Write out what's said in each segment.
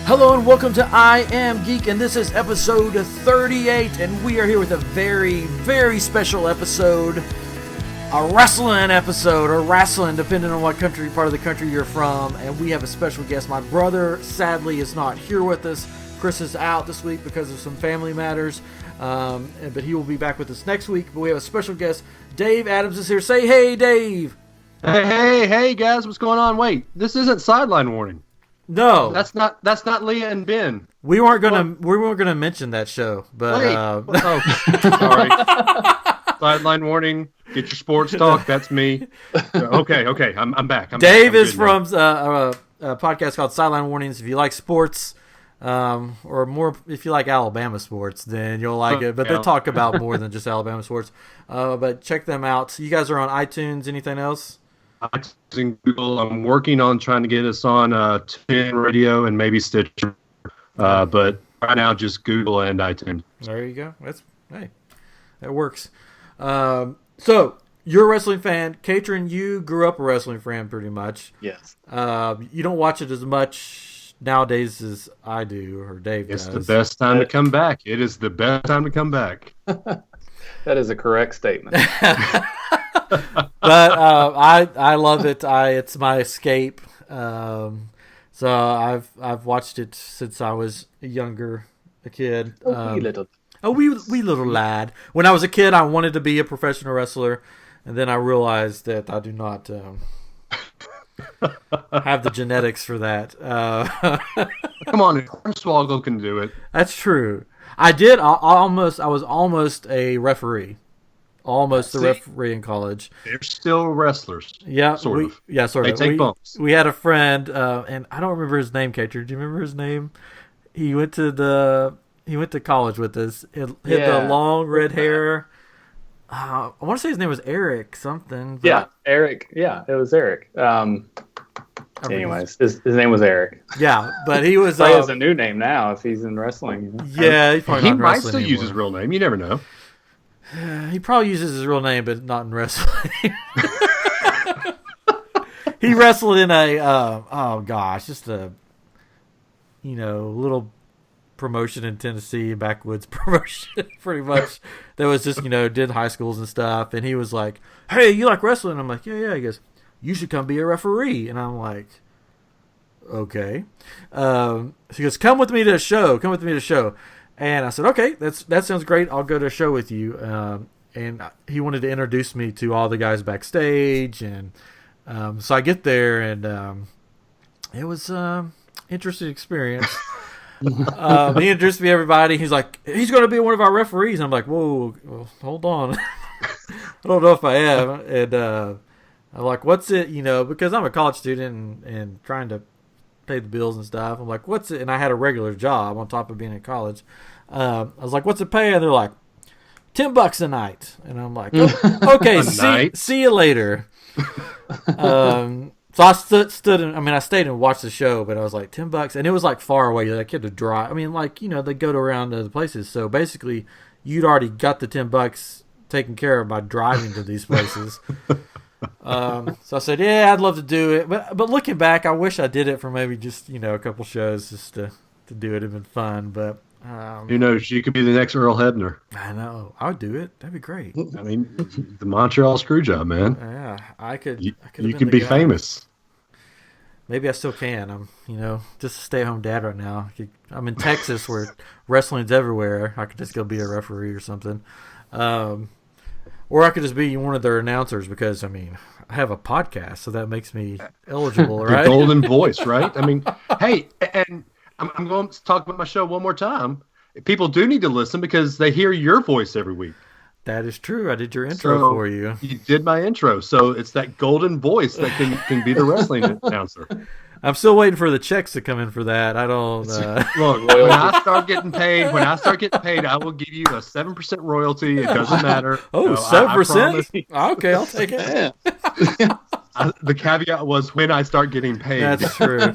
Hello and welcome to I Am Geek, and this is episode 38, and we are here with a very, very special episode, a wrestling episode, or wrestling, depending on what part of the country you're from, and we have a special guest. My brother, sadly, is not here with us. Chris is out this week because of some family matters, but he will be back with us next week. But we have a special guest. Dave Adams is here. Say hey, Dave. Hey, guys, what's going on? Wait, this isn't Sideline Warning. No, that's not Leah and Ben. We weren't gonna mention that show, but sorry. Sideline Warning. Get your sports talk. That's me. Okay, I'm back. Dave is from a podcast called Sideline Warnings. If you like sports, or more, if you like Alabama sports, then you'll like it. But they talk about more than just Alabama sports. But check them out. You guys are on iTunes. Anything else? iTunes, Google. I'm working on trying to get us on TuneIn Radio and maybe Stitcher. But right now, just Google and iTunes. There you go. That works. So you're a wrestling fan, Katrin. You grew up a wrestling fan, pretty much. Yes. You don't watch it as much nowadays as I do, or Dave does. It's the best time to come back. It is the best time to come back. That is a correct statement. But I love it. It's my escape. So I've watched it since I was a kid. A wee little lad. When I was a kid, I wanted to be a professional wrestler, and then I realized that I do not have the genetics for that. Come on, Hornswoggle can do it. That's true. I did. I was almost a referee. Almost a referee in college. They're still wrestlers. Yeah, sort of. Yeah, sort of. They take bumps. We had a friend, and I don't remember his name, Katrin. Do you remember his name? He went to college with us. He had the long red hair. I want to say his name was Eric something. Yeah, Eric. Yeah, it was Eric. Anyways, his name was Eric. Yeah, but he was. He has a new name now if he's in wrestling. You know? Yeah, he's probably not in might wrestling still anymore. use his real name. You never know. He probably uses his real name, but not in wrestling. He wrestled in just a little promotion in Tennessee, backwoods promotion, pretty much. That was just did high schools and stuff. And he was like, "Hey, you like wrestling?" I'm like, "Yeah." He goes, "You should come be a referee." And I'm like, "Okay." So he goes, "Come with me to a show. Come with me to a show." And I said, "Okay, that sounds great. I'll go to a show with you." And he wanted to introduce me to all the guys backstage, and so I get there, and it was interesting experience. He introduced me to everybody. He's like, "He's going to be one of our referees." And I'm like, "Whoa, hold on." I don't know if I am. And I'm like, "What's it?" Because I'm a college student and trying to pay the bills and stuff. I'm like, "What's it?" And I had a regular job on top of being in college. I was like, "What's it pay?" And they're like, $10 a night. And I'm like, "Okay, see you later." So I stood and I stayed and watched the show, but I was like, $10, and it was like far away. Like, you had to drive. I mean, like, they go around to the places. So basically, you'd already got the $10 taken care of by driving to these places. So I said, "Yeah, I'd love to do it." But looking back, I wish I did it for maybe just a couple shows just to do it. It'd been fun. But who knows? You could be the next Earl Hebner. I know. I would do it. That'd be great. I mean, the Montreal Screwjob, man. Yeah, I could. You could be famous. Maybe I still can. I'm, just a stay-at-home dad right now. I'm in Texas where wrestling's everywhere. I could just go be a referee or something. Or I could just be one of their announcers because, I have a podcast, so that makes me eligible, right? The golden voice, right? Hey, and I'm going to talk about my show one more time. People do need to listen because they hear your voice every week. That is true. I did your intro for you. You did my intro, so it's that golden voice that can be the wrestling announcer. I'm still waiting for the checks to come in for that. I don't. Look, when I start getting paid, I will give you a 7% royalty. It doesn't matter. Oh, 7%? Okay, I'll take it. The caveat was when I start getting paid. That's true.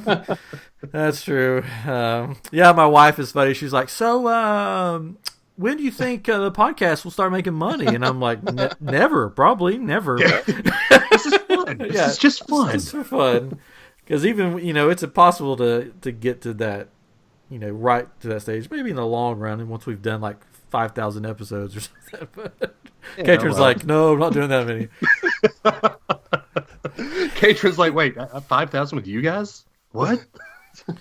That's true. Yeah, my wife is funny. She's like, "So, when do you think the podcast will start making money?" And I'm like, never, probably never. This is fun. This is just fun. It's for fun. Because even, it's impossible to get to that right to that stage. Maybe in the long run, and once we've done like 5,000 episodes or something. But Katrin's like, no, I'm not doing that many. Katrin's like, wait, 5,000 with you guys? What? I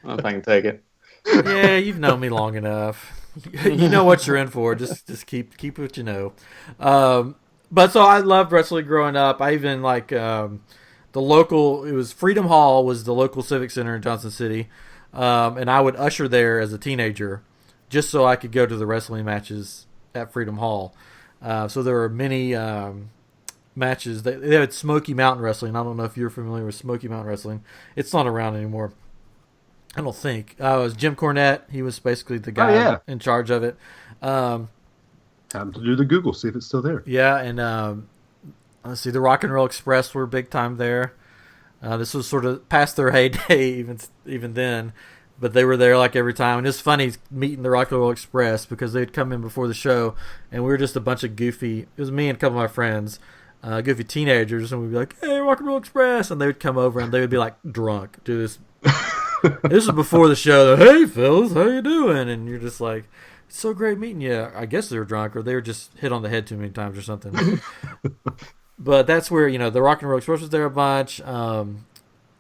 don't think I can take it. Yeah, you've known me long enough. You know what you're in for. Just keep what you know. But so I loved wrestling growing up. I even like the local. It was Freedom Hall was the local civic center in Johnson City, and I would usher there as a teenager, just so I could go to the wrestling matches at Freedom Hall. So there were many matches. They had Smoky Mountain Wrestling. I don't know if you're familiar with Smoky Mountain Wrestling. It's not around anymore. I don't think. It was Jim Cornette. He was basically the guy in charge of it. Time to do the Google, see if it's still there. Yeah, and let's see, the Rock and Roll Express were big time there. This was sort of past their heyday even then, but they were there like every time. And it's funny meeting the Rock and Roll Express because they'd come in before the show, and we were just a bunch of goofy. It was me and a couple of my friends, goofy teenagers, and we'd be like, "Hey, Rock and Roll Express," and they would come over and they would be like drunk, do this. This is before the show. Hey, fellas, how you doing? And you're just like, it's so great meeting you. I guess they were drunk or they were just hit on the head too many times or something. But that's where, the Rock and Roll Express was there a bunch.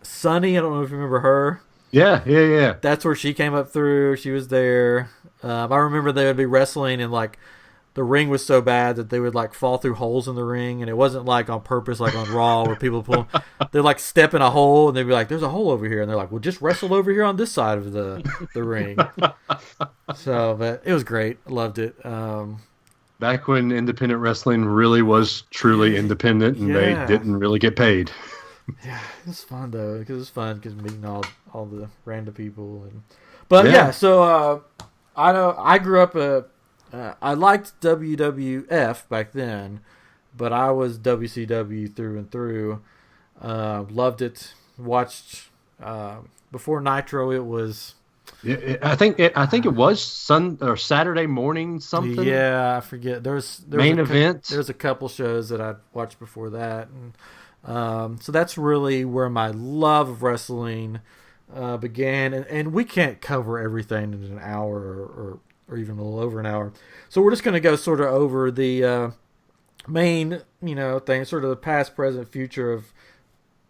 Sunny, I don't know if you remember her. Yeah. That's where she came up through. She was there. I remember they would be wrestling and like the ring was so bad that they would like fall through holes in the ring, and it wasn't like on purpose like on Raw where people pull. They'd like step in a hole and they'd be like, "There's a hole over here," and they're like, "Well, just wrestle over here on this side of the ring." So, but it was great. I loved it. Back when independent wrestling really was truly independent, and they didn't really get paid. Yeah, it was fun though because it was fun because meeting all the random people So I know I grew up I liked WWF back then, but I was WCW through and through. Loved it. Watched before Nitro. It was. I think it was Saturday morning something. Yeah, I forget. There was main event. There's a couple shows that I watched before that, and so that's really where my love of wrestling began. And we can't cover everything in an hour or even a little over an hour. So we're just going to go sort of over the main, thing, sort of the past, present, future of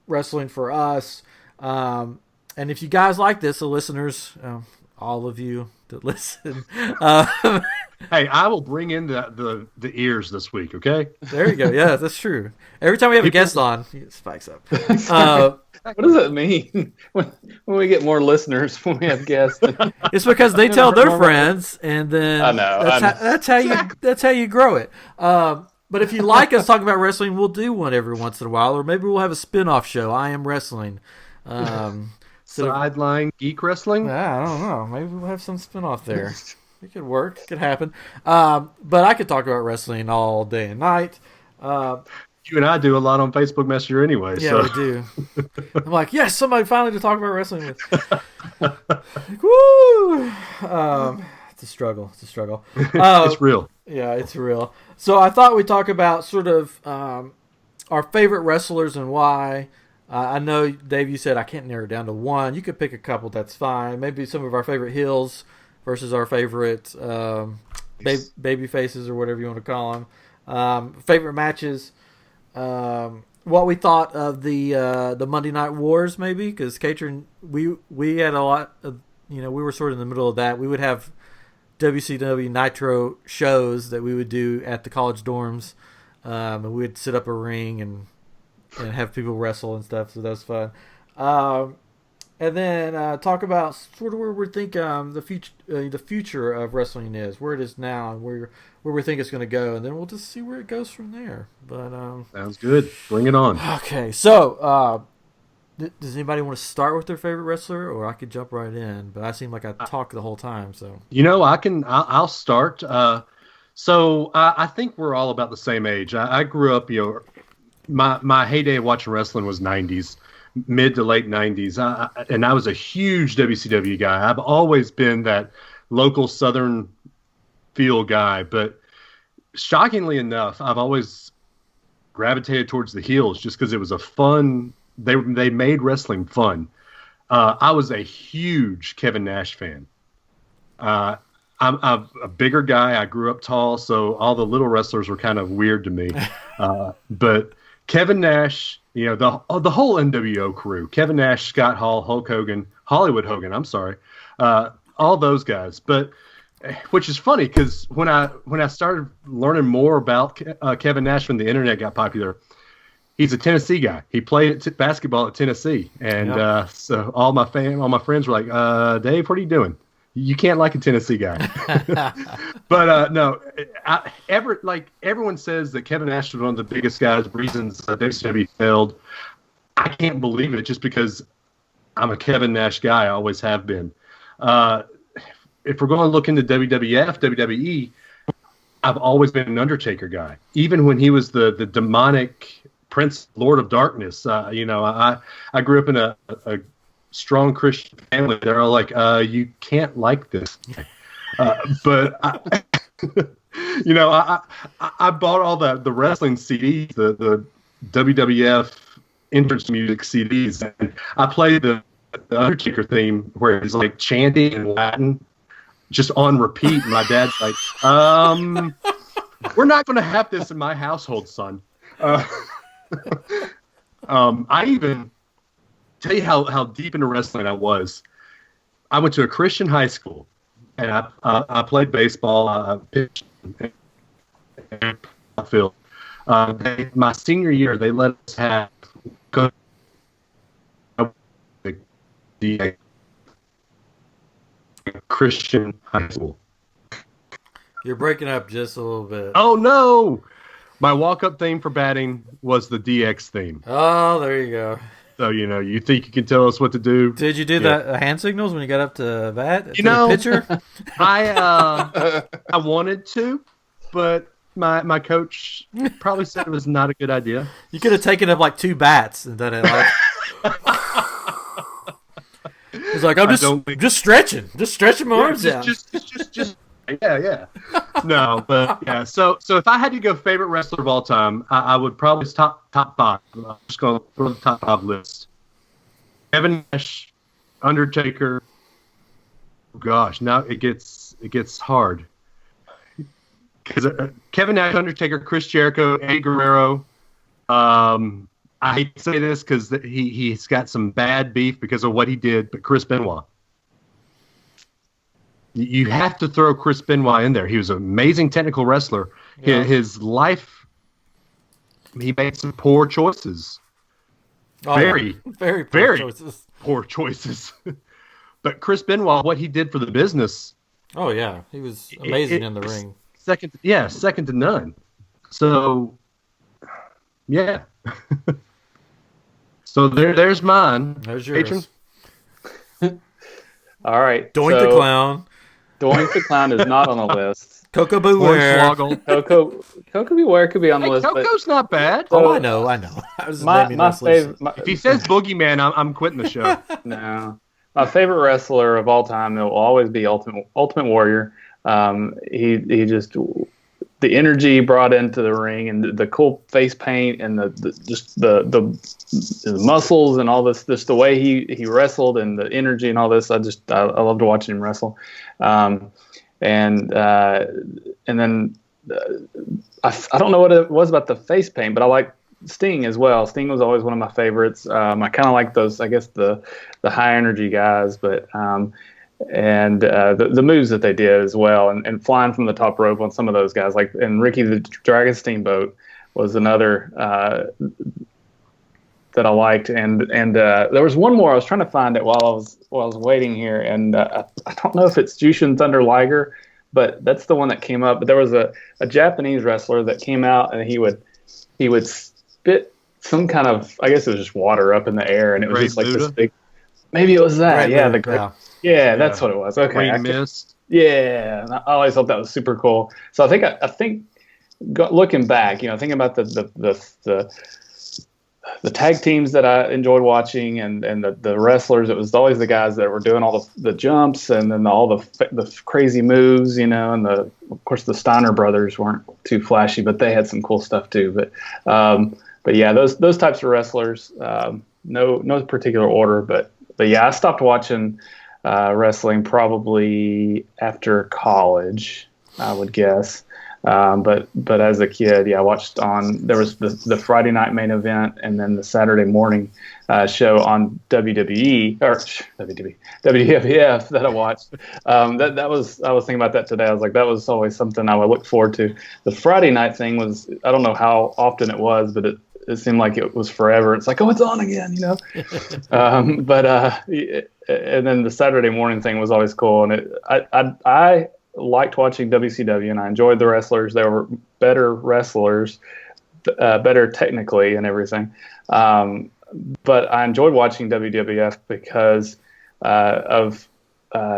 wrestling for us. And if you guys like this, the listeners, all of you that listen. Hey, I will bring in the ears this week, okay? There you go. Yeah, that's true. Every time we have a guest on, it spikes up. What does it mean when we get more listeners when we have guests? It's because they tell their friends, and then I know. That's how you grow it. But if you like us talking about wrestling, we'll do one every once in a while, or maybe we'll have a spin-off show. I Am Wrestling. Sideline Geek Wrestling? I don't know. Maybe we'll have some spin-off there. It could work. It could happen. But I could talk about wrestling all day and night. You and I do a lot on Facebook Messenger anyway. Yeah, so. we do. I'm like, yes, somebody finally to talk about wrestling with. Like, woo! It's a struggle. It's real. Yeah, it's real. So I thought we'd talk about sort of our favorite wrestlers and why. I know, Dave, you said I can't narrow it down to one. You could pick a couple. That's fine. Maybe some of our favorite heels versus our favorite baby faces or whatever you want to call them. Favorite matches. What we thought of the Monday Night Wars, maybe, because Katrin, we had a lot of, we were sort of in the middle of that. We would have WCW Nitro shows that we would do at the college dorms, and we would set up a ring and have people wrestle and stuff. So that was fun. And then talk about sort of where we think the future of wrestling is, where it is now, and where we think it's going to go, and then we'll just see where it goes from there. But sounds good. Bring it on. Okay, so does anybody want to start with their favorite wrestler, or I could jump right in? But I seem like I talk the whole time. So I'll start. So I think we're all about the same age. I grew up. My heyday of watching wrestling was 90s. Mid to late 90s, and I was a huge WCW guy. I've always been that local Southern feel guy, but shockingly enough, I've always gravitated towards the heels just because it was a fun. They made wrestling fun. I was a huge Kevin Nash fan. I'm a bigger guy. I grew up tall, so all the little wrestlers were kind of weird to me. But Kevin Nash, the whole NWO crew, Kevin Nash, Scott Hall, Hulk Hogan, Hollywood Hogan, I'm sorry, all those guys. But which is funny because when I started learning more about Kevin Nash when the internet got popular, he's a Tennessee guy. He played basketball at Tennessee, and so all my friends were like, "Dave, what are you doing? You can't like a Tennessee guy." But no, everyone says that Kevin Nash was one of the biggest guys, reasons WCW failed. I can't believe it just because I'm a Kevin Nash guy. I always have been. If we're going to look into WWF, WWE, I've always been an Undertaker guy. Even when he was the demonic Prince, Lord of Darkness, I grew up in a strong Christian family. They're all like, you can't like this. But I bought all the wrestling CDs, the WWF entrance music CDs, and I played the Undertaker theme where he's like chanting in Latin just on repeat. And my dad's like, we're not going to have this in my household, son. I even tell you how deep into wrestling I was. I went to a Christian high school, and I played baseball. I pitched in the field. My senior year, they let us go to the Christian high school. You're breaking up just a little bit. Oh no! My walk-up theme for batting was the DX theme. Oh, there you go. So, you think you can tell us what to do? Did you do the hand signals when you got up to bat? The pitcher? I wanted to, but my coach probably said it was not a good idea. You could have taken up like 2 bats and done it like. It's like, I'm just stretching my arms out. Just yeah. No, but yeah. So if I had to go favorite wrestler of all time, I would probably top 5. I'm just going to throw the top 5 list. Kevin Nash, Undertaker. Gosh, now it gets hard. Because Kevin Nash, Undertaker, Chris Jericho, Eddie Guerrero. I hate to say this because he's got some bad beef because of what he did, but Chris Benoit. You have to throw Chris Benoit in there. He was an amazing technical wrestler. Yeah. His life, he made some poor choices. Oh, very poor choices. But Chris Benoit, what he did for the business. Oh, yeah. He was amazing in the ring. Second to none. So, yeah. So there's mine. There's yours. Patron. All right. Doink the Clown. Doink the Clown is not on the list. Coco Beware. Coco Beware could be on the list. Coco's not bad. So, I know. I was my favorite. If he says Boogeyman, I'm quitting the show. No. My favorite wrestler of all time, it will always be Ultimate Warrior. He just the energy he brought into the ring and the cool face paint and the muscles and all this, just the way he wrestled and the energy and all this. I loved watching him wrestle. And then I don't know what it was about the face paint, but I like Sting as well. Sting was always one of my favorites. I kind of like those, I guess, the high energy guys, but and the moves that they did as well, and flying from the top rope on some of those guys, like, and Ricky the Dragon Steamboat was another that I liked, and there was one more I was trying to find it while I was waiting here, and I don't know if it's Jushin Thunder Liger, but that's the one that came up. But there was a Japanese wrestler that came out, and he would spit some kind of, I guess it was just water up in the air, and it was just like this big. Maybe it was that. Yeah, that's what it was. Okay. Green Mist. Yeah, I always thought that was super cool. So I think looking back, thinking about the tag teams that I enjoyed watching and the wrestlers, it was always the guys that were doing all the jumps and then all the crazy moves, and of course the Steiner brothers weren't too flashy, but they had some cool stuff too. But yeah, those types of wrestlers, no particular order, but but yeah, I stopped watching wrestling probably after college, I would guess. But as a kid, yeah, I watched there was the Friday night main event and then the Saturday morning show on WWE or WWF that I watched. That was, I was thinking about that today. I was like, that was always something I would look forward to. The Friday night thing was, I don't know how often it was, but it seemed like it was forever. It's like, oh, it's on again, you know. And then the Saturday morning thing was always cool, and I liked watching WCW, and I enjoyed the wrestlers. They were better wrestlers, better technically and everything. But I enjoyed watching WWF because of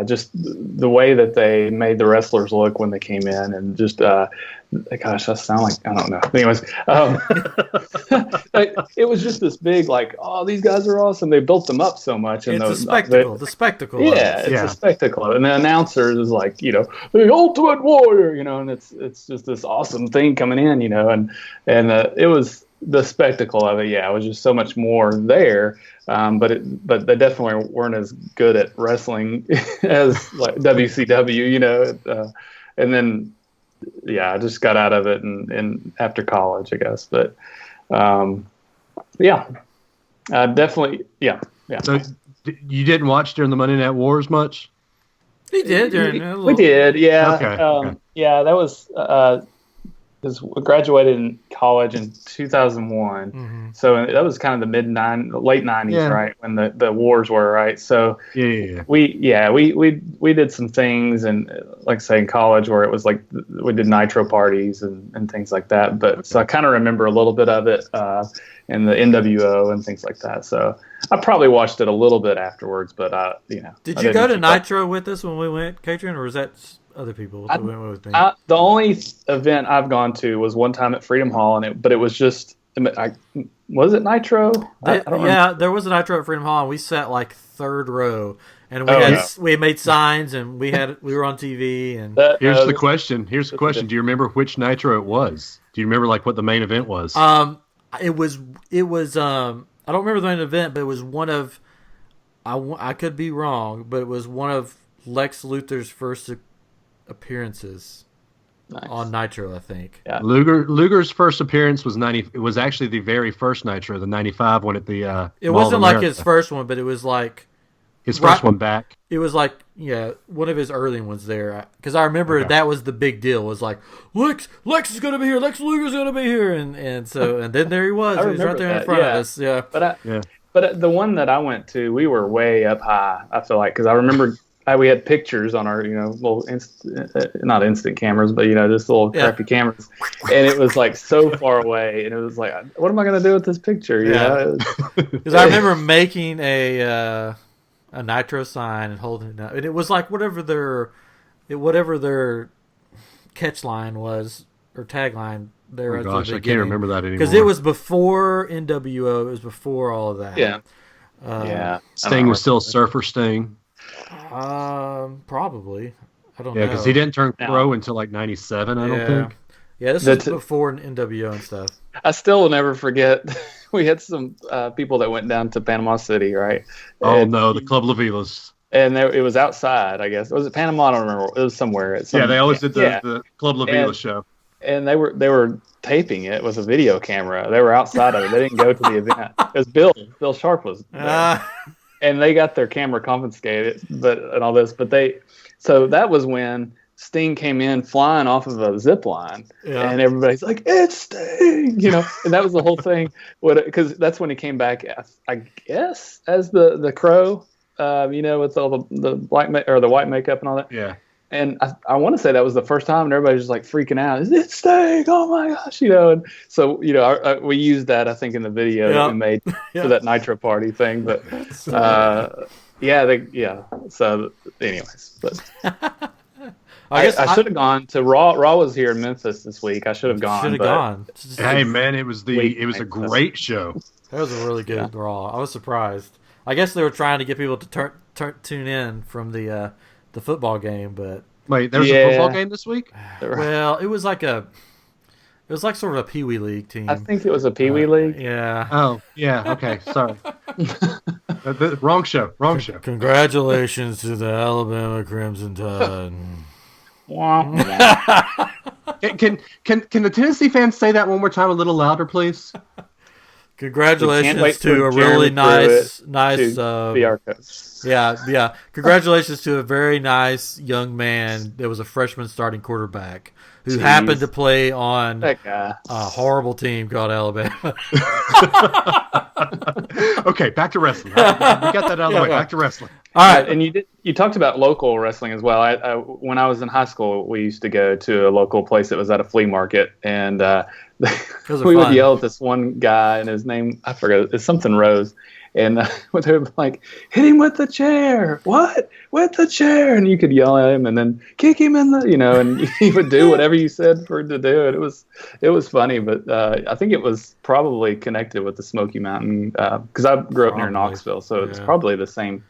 just the way that they made the wrestlers look when they came in, and just gosh, that sound like, I don't know. Anyways, it was just this big, like, oh, these guys are awesome. They built them up so much, and it's a spectacle. The spectacle. Yeah, it's a spectacle. And the announcers is like, you know, the Ultimate Warrior, you know, and it's just this awesome thing coming in, you know, and it was the spectacle of it. Yeah, it was just so much more there. But they definitely weren't as good at wrestling as like WCW, you know. And then, yeah, I just got out of it and after college, I guess. But definitely, yeah. So you didn't watch during the Monday Night Wars much? He did. We did, yeah. Okay. Yeah, that was because we graduated in college in 2001. Mm-hmm. So that was kind of the late 90s, right, when the wars were, right? So we did some things, and like I say, in college, where it was like we did nitro parties and things like that. But so I kind of remember a little bit of it in the NWO and things like that. So I probably watched it a little bit afterwards, but Did you go to Nitro with us when we went, Katrin, or was that other people that went with me? The only event I've gone to was one time at Freedom Hall, but it was just, was it Nitro? I don't remember. There was a Nitro at Freedom Hall, and we sat like third row, and we had made signs, and we were on TV. And here's the question. Do you remember which Nitro it was? Do you remember like what the main event was? It was. I don't remember the main event, but it was one of. I could be wrong, but it was one of Lex Luthor's first appearances on Nitro, I think. Yeah. Luger's first appearance was 90. It was actually the very first Nitro, the 95 one at the. It wasn't like his first one, but it was like his first one back. It was like one of his early ones there, because I remember that was the big deal. It was like Lex is going to be here, Lex Luger's going to be here, and then there he was. He was right there in front of us. Yeah, but the one that I went to, we were way up high. I feel like, because I remember. We had pictures on our, little not instant cameras, but just little crappy cameras, and it was like so far away, and it was like, what am I going to do with this picture? Because I remember making a Nitro sign and holding it up, and it was like whatever their catch line was or tagline. Oh gosh, I can't remember that anymore. Because it was before NWO, it was before all of that. Yeah, Sting was still Surfer Sting. Probably. I don't know. Yeah, because he didn't turn pro until like 97, I don't think. Yeah, this was before NWO and stuff. I still will never forget. We had some people that went down to Panama City, right? The Club La Vilas. And it was outside, I guess. Was it Panama? I don't remember. It was somewhere. They always did the Club La Vila show. And they were taping it with a video camera. They were outside of it. They didn't go to the event. Because Bill Sharp was there. And they got their camera confiscated, and all this. So that was when Sting came in flying off of a zip line, and everybody's like, "It's Sting," And that was the whole thing. Because that's when he came back, I guess, as the Crow, with all the the white makeup and all that. Yeah. And I want to say that was the first time, and everybody's just like freaking out. It's Sting! Oh my gosh! And so we used that, I think, in the video that we made for that Nitro party thing. But So, anyways, but I should have gone to Raw. Raw was here in Memphis this week. I should have gone. Should have gone. Hey man, it was a great show. That was a really good Raw. I was surprised. I guess they were trying to get people to tune in from the football game, but wait, there was a football game this week? Well, it was like sort of a Pee Wee League team. I think it was a Pee Wee League. Yeah. Oh, yeah. Okay, sorry. Wrong show. Congratulations to the Alabama Crimson Tide. Can the Tennessee fans say that one more time a little louder, please? Congratulations to a really nice be our coach. Yeah. Congratulations to a very nice young man that was a freshman starting quarterback who happened to play on a horrible team called Alabama. Okay, back to wrestling. We got that out of the way. Back to wrestling. All right, and you talked about local wrestling as well. I when I was in high school, we used to go to a local place that was at a flea market, and we would yell at this one guy, and his name I forget. It's something Rose, and they would be like, "Hit him with the chair! What? With the chair!" And you could yell at him, and then kick him in the, and he would do whatever you said for him to do. It was funny, but I think it was probably connected with the Smoky Mountain because I grew up near Knoxville, so it's probably the same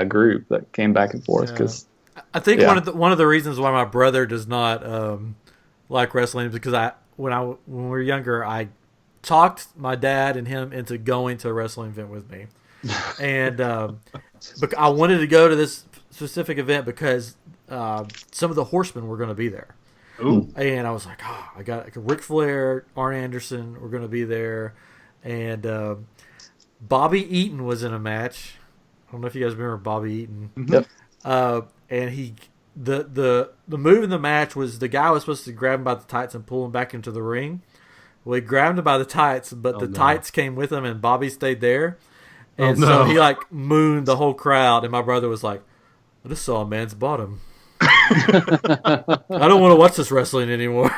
group that came back and forth. Because I think one of the reasons why my brother does not like wrestling is because when we were younger, I talked my dad and him into going to a wrestling event with me, and but I wanted to go to this specific event because some of the Horsemen were going to be there. Ooh. And I was like, I got Ric Flair, Arn Anderson were going to be there, and Bobby Eaton was in a match. I don't know if you guys remember Bobby Eaton. Yep. And the move in the match was the guy was supposed to grab him by the tights and pull him back into the ring. Well, he grabbed him by the tights, but tights came with him, and Bobby stayed there. And so he mooned the whole crowd, and my brother was like, I just saw a man's bottom. I don't want to watch this wrestling anymore.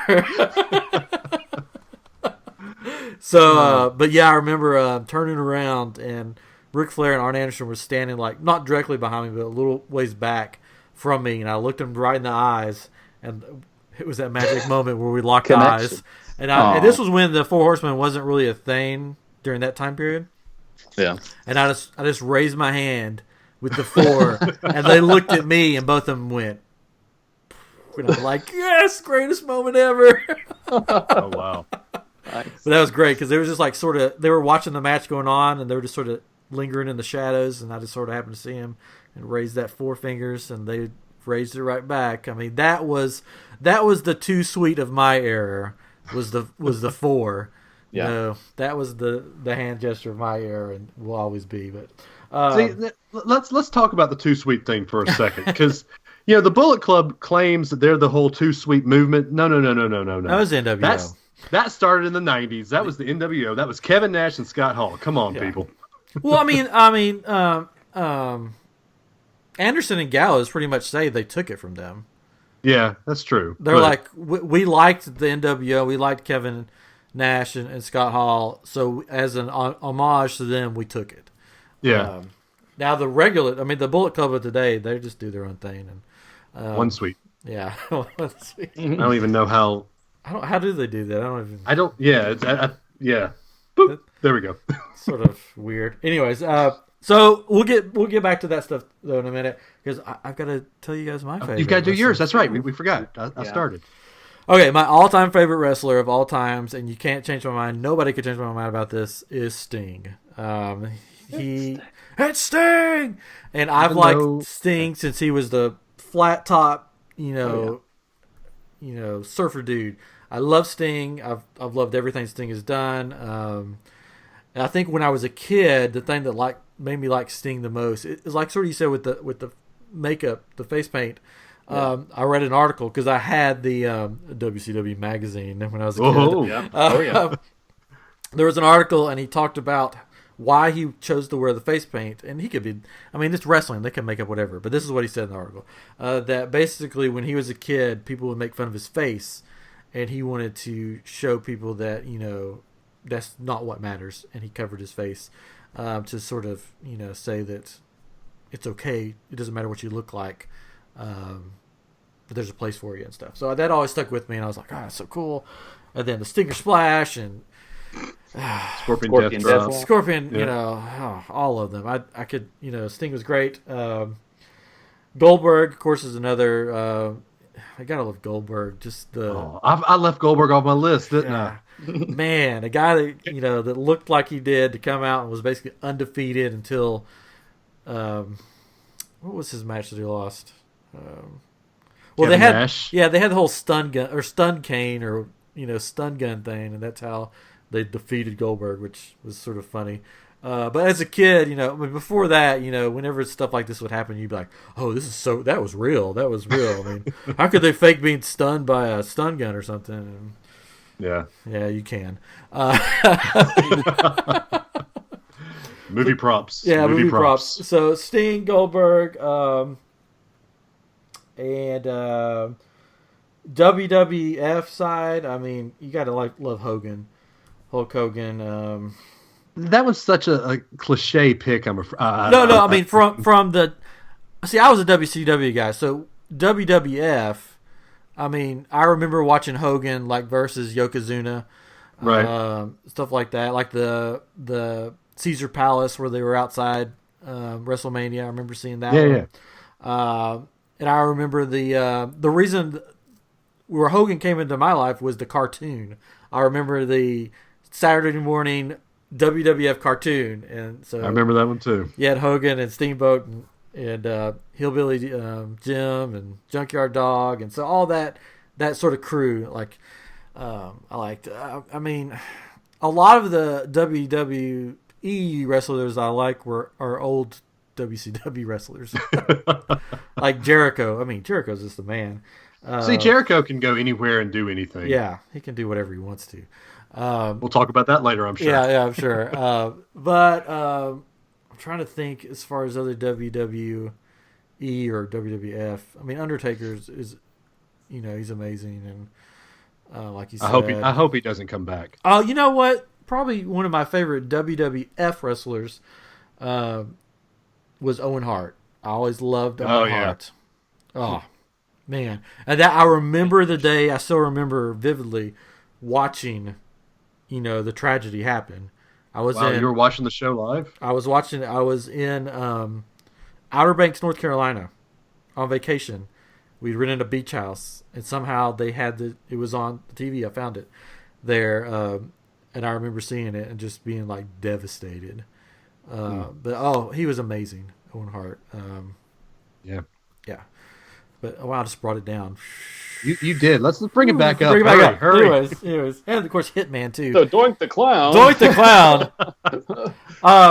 So, but yeah, I remember turning around, and Ric Flair and Arn Anderson were standing not directly behind me, but a little ways back from me, and I looked him right in the eyes, and it was that magic moment where we locked eyes. And this was when the Four Horsemen wasn't really a thing during that time period. Yeah. And I just raised my hand with the four, and they looked at me, and both of them went. And I'm like, yes, greatest moment ever. Oh, wow. Nice. But that was great because they were just they were watching the match going on, and they were just sort of lingering in the shadows, and I just sort of happened to see him and raise that four fingers, and they raised it right back. I mean, that was the too sweet of my era. Was the four. Yeah. That was the hand gesture of my era and will always be. But let's talk about the too sweet thing for a second, because the Bullet Club claims that they're the whole too sweet movement. No. That was NWO. That started in the 90s. That was the NWO. That was Kevin Nash and Scott Hall. Come on, people. Well, Anderson and Gallows pretty much say they took it from them. Yeah, that's true. They're like, we liked the NWO, we liked Kevin Nash and Scott Hall, so as an homage to them, we took it. Yeah. Now the Bullet Club of today, they just do their own thing. And One sweet. Yeah, one sweet. I don't even know how. How do they do that? Yeah. Boop. There we go. Sort of weird. Anyways, so we'll get back to that stuff though in a minute because I've got to tell you guys my favorite. You've got to do yours. That's right. We forgot. I started. Okay, my all-time favorite wrestler of all times, and you can't change my mind. Nobody could change my mind about this. Is Sting. It's Sting, and I've liked Sting since he was the flat top, surfer dude. I love Sting. I've loved everything Sting has done. And I think when I was a kid, the thing that made me like Sting the most is like sort of you said with the makeup, the face paint. I read an article because I had the WCW magazine when I was a kid. There was an article, and he talked about why he chose to wear the face paint, and he could be. I mean, it's wrestling; they can make up whatever. But this is what he said in the article: that basically, when he was a kid, people would make fun of his face, and he wanted to show people that that's not what matters, and he covered his face to sort of say that it's okay. It doesn't matter what you look like. But there's a place for you and stuff. So that always stuck with me, and I was like, that's so cool. And then the Stinger Splash and Scorpion Death Scorpion, all of them. I could, Sting was great. Goldberg, of course, is another. I gotta love Goldberg. Just I left Goldberg off my list, didn't I? Man, a guy that that looked like he did to come out and was basically undefeated until what was his match that he lost? Kevin they had Nash? they had the whole stun gun or stun cane or stun gun thing, and that's how they defeated Goldberg, which was sort of funny. But as a kid, before that, whenever stuff like this would happen, you'd be like, "Oh, that was real. That was real." I mean, how could they fake being stunned by a stun gun or something? And, yeah, you can. Movie props. Yeah, movie props. So Sting, Goldberg, and WWF side. I mean, you gotta love Hogan, Hulk Hogan. That was such a cliche pick. I'm afraid. No. I mean, from the I was a WCW guy, so WWF. I mean, I remember watching Hogan versus Yokozuna, right? Stuff like that, like the Caesar Palace where they were outside WrestleMania. I remember seeing that. Yeah. And I remember the reason where Hogan came into my life was the cartoon. I remember the Saturday morning WWF cartoon, and so I remember that one too. You had Hogan and Steamboat and Hillbilly Jim and Junkyard Dog, and so all that sort of crew. I liked. I mean, a lot of the WWE wrestlers I like are old WCW wrestlers, like Jericho. I mean, Jericho's just the man. See, Jericho can go anywhere and do anything. Yeah, he can do whatever he wants to. We'll talk about that later, I'm sure. Yeah, I'm sure. But I'm trying to think as far as other WWE or WWF. I mean, Undertaker is he's amazing, and like you said, I hope he doesn't come back. Oh, you know what? Probably one of my favorite WWF wrestlers was Owen Hart. I always loved Owen Hart. Oh, man. And that I remember the day, I still remember vividly watching, the tragedy happen. You were watching the show live? I was in Outer Banks, North Carolina on vacation. We'd rented a beach house, and somehow they had it was on the TV. I found it there, and I remember seeing it and just being devastated. But he was amazing, Owen Hart. Yeah. But I just brought it down. You did. Let's bring it back up. Bring it back up. Hurry. Anyways, and of course Hitman too. So Doink the Clown.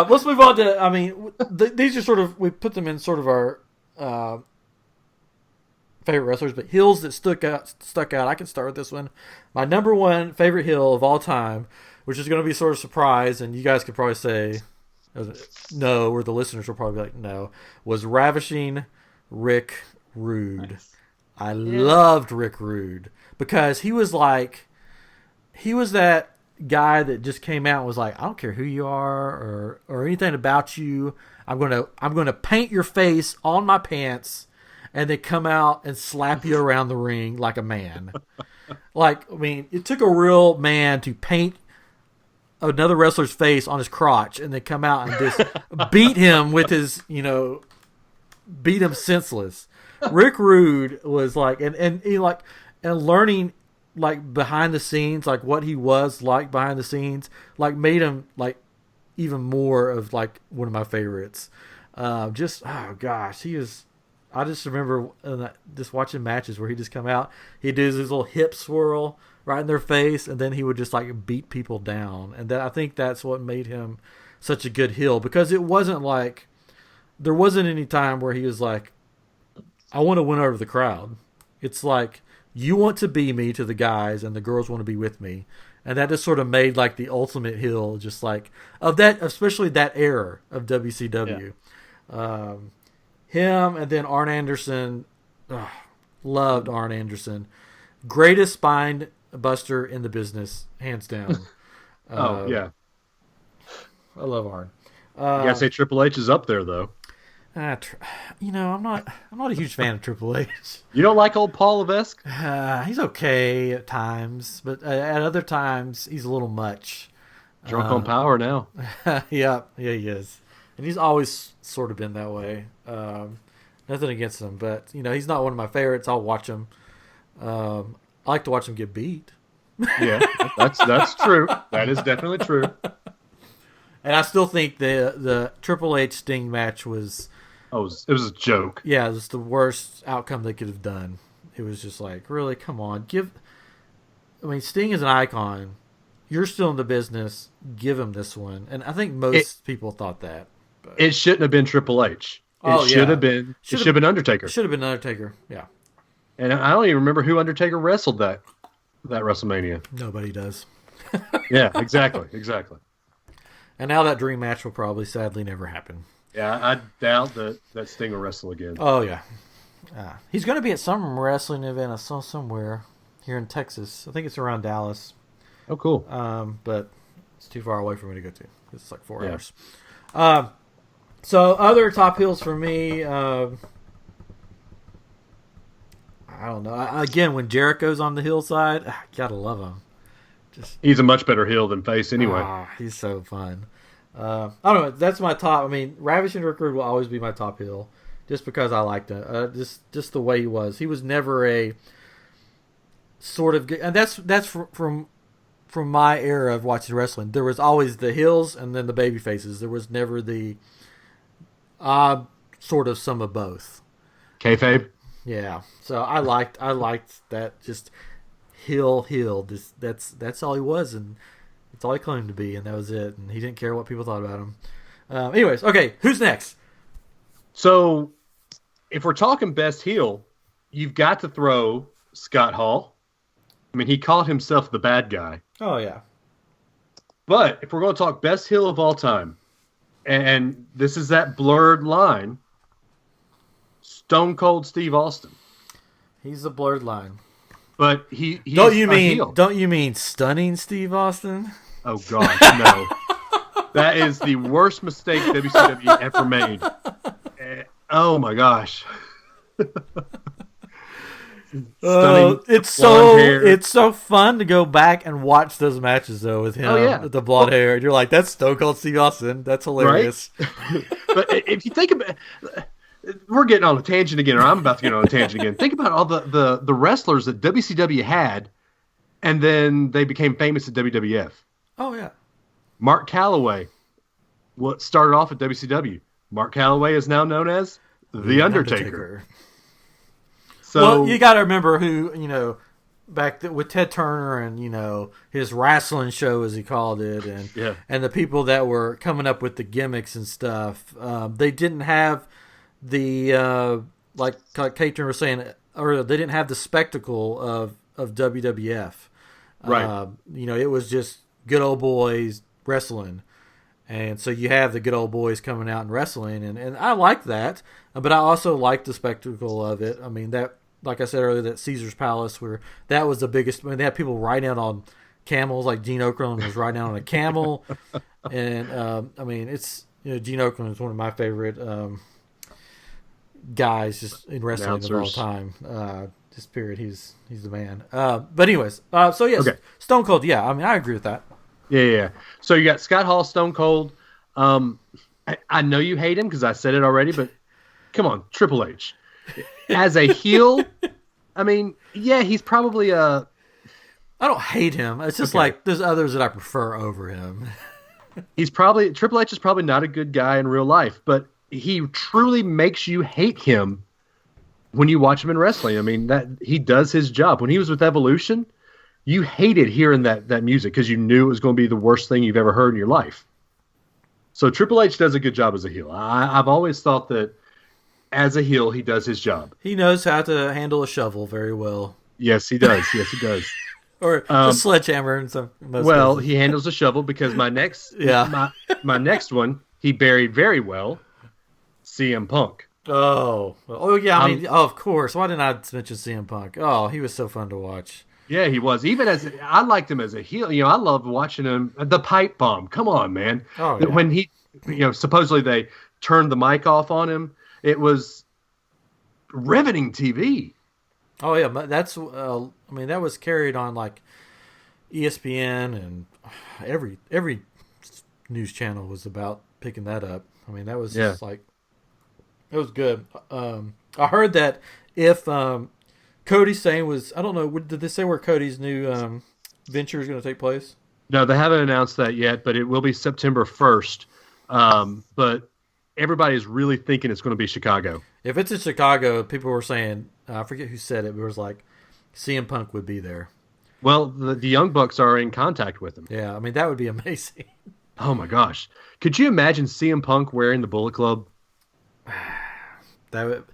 Let's move on to. I mean, these are sort of, we put them in sort of our favorite wrestlers, but heels that stuck out. I can start with this one. My number one favorite heel of all time, which is going to be sort of surprise, and you guys could probably say no, or the listeners will probably be like no, was Ravishing Rick Rude. Nice. I loved Rick Rude because he was that guy that just came out and was like, I don't care who you are or anything about you. I'm gonna paint your face on my pants and then come out and slap you around the ring like a man. It took a real man to paint another wrestler's face on his crotch and then come out and just beat him with his, beat him senseless. Rick Rude was and learning behind the scenes, what he was like behind the scenes, made him even more of one of my favorites. He is. I just remember just watching matches where he just come out, he'd do his little hip swirl right in their face, and then he would just beat people down. And I think that's what made him such a good heel, because it wasn't there wasn't any time where he was I want to win over the crowd. It's you want to be me to the guys, and the girls want to be with me. And that just sort of made the ultimate heel, just of that, especially that era of WCW. Yeah. Him, and then Arn Anderson. Loved Arn Anderson. Greatest spine buster in the business, hands down. Yeah. I love Arn. You gotta say Triple H is up there, though. I'm not a huge fan of Triple H. You don't like old Paul Levesque? He's okay at times, but at other times he's a little much. Drunk on power now. Yeah, he is, and he's always sort of been that way. Nothing against him, but he's not one of my favorites. I'll watch him. I like to watch him get beat. Yeah, that's true. That is definitely true. And I still think the Triple H Sting match was... Oh, it was a joke. Yeah, it was the worst outcome they could have done. It was just like, really, come on. Sting is an icon. You're still in the business. Give him this one. And I think most people thought that. But. It shouldn't have been Triple H. It should have been Undertaker. Should have been Undertaker, yeah. And I don't even remember who Undertaker wrestled that WrestleMania. Nobody does. Yeah, exactly. And now that dream match will probably sadly never happen. Yeah, I doubt that Sting will wrestle again. Oh, yeah. He's going to be at some wrestling event I saw somewhere here in Texas. I think it's around Dallas. Oh, cool. But it's too far away for me to go to. It's like 4 hours. So other top heels for me, I don't know. Again, when Jericho's on the heel side, gotta love him. He's a much better heel than face anyway. He's so fun. I don't know. That's my top. Ravishing Rick Rude will always be my top heel, just because I liked it. Just the way he was. He was never a sort of, and that's from my era of watching wrestling. There was always the heels and then the baby faces. There was never the sort of some of both. Kayfabe. Yeah. So I liked that, just heel. That's all he was, and it's all he claimed to be, and that was it. And he didn't care what people thought about him. Anyways, okay, who's next? So, if we're talking best heel, you've got to throw Scott Hall. He called himself the bad guy. Oh, yeah. But if we're going to talk best heel of all time, and this is that blurred line, Stone Cold Steve Austin. He's a blurred line. But he's don't you heel. mean stunning Steve Austin? Oh gosh, no. That is the worst mistake WCW ever made. Oh my gosh. It's so fun to go back and watch those matches though with him with the blonde hair. And you're like, that's Stone Cold Steve Austin. That's hilarious. Right? But if you think about, we're getting on a tangent again, or I'm about to get on a tangent again. Think about all the wrestlers that WCW had, and then they became famous at WWF. Oh yeah. Mark Calloway, what started off at WCW. Mark Calloway is now known as The Undertaker. So you got to remember who, back with Ted Turner and, his wrestling show, as he called it, and the people that were coming up with the gimmicks and stuff. They didn't have the, like Kate Turner was saying, or they didn't have the spectacle of WWF. Right. It was just good old boys wrestling. And so you have the good old boys coming out and wrestling, and I like that, but I also like the spectacle of it. That, like I said earlier, that Caesar's Palace, where that was the biggest. They had people riding out on camels, like Gene Okerlund was riding out on a camel, and it's Gene Okerlund is one of my favorite guys just in wrestling of all time. This period, he's the man. But anyways, so yes, okay. Stone Cold. Yeah, I agree with that. Yeah. So you got Scott Hall, Stone Cold. I know you hate him because I said it already, but come on, Triple H. As a heel, he's probably a... I don't hate him. It's just like there's others that I prefer over him. Triple H is probably not a good guy in real life, but he truly makes you hate him when you watch him in wrestling. That he does his job. When he was with Evolution, you hated hearing that music because you knew it was going to be the worst thing you've ever heard in your life. So Triple H does a good job as a heel. I've always thought that as a heel, he does his job. He knows how to handle a shovel very well. Yes, he does. Or a sledgehammer in some. Cases. He handles a shovel because my next one he buried very well. CM Punk. Oh yeah. Of course. Why didn't I mention CM Punk? Oh, he was so fun to watch. Yeah, he was. Even I liked him as a heel. I loved watching him. The pipe bomb. Come on, man. Oh, yeah. When he, supposedly they turned the mic off on him, it was riveting TV. Oh yeah, that's. That was carried on like ESPN and every news channel was about picking that up. That was just like it was good. I heard that if Cody Sane was, I don't know, did they say where Cody's new venture is going to take place? No, they haven't announced that yet, but it will be September 1st. But everybody's really thinking it's going to be Chicago. If it's in Chicago, people were saying, I forget who said it, but it was like CM Punk would be there. Well, the Young Bucks are in contact with him. Yeah, I mean, that would be amazing. Oh, my gosh. Could you imagine CM Punk wearing the Bullet Club? That would,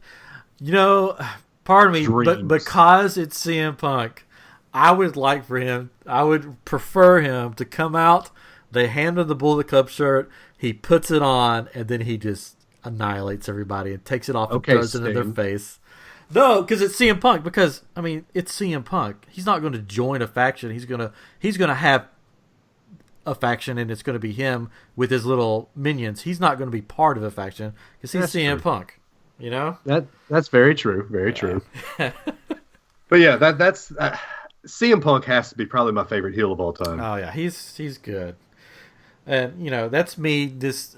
pardon me, but Dreams. because it's CM Punk, I would prefer him to come out, they hand him the Bullet Club shirt, he puts it on, and then he just annihilates everybody and takes it off and throws it in their face. No, because it's CM Punk. Because I mean, it's CM Punk. He's not going to join a faction. He's gonna have a faction, and it's going to be him with his little minions. He's not going to be part of a faction because he's CM Punk. You know, that's very true. Very true. But yeah, that's CM Punk has to be probably my favorite heel of all time. Oh yeah, he's good. And that's me just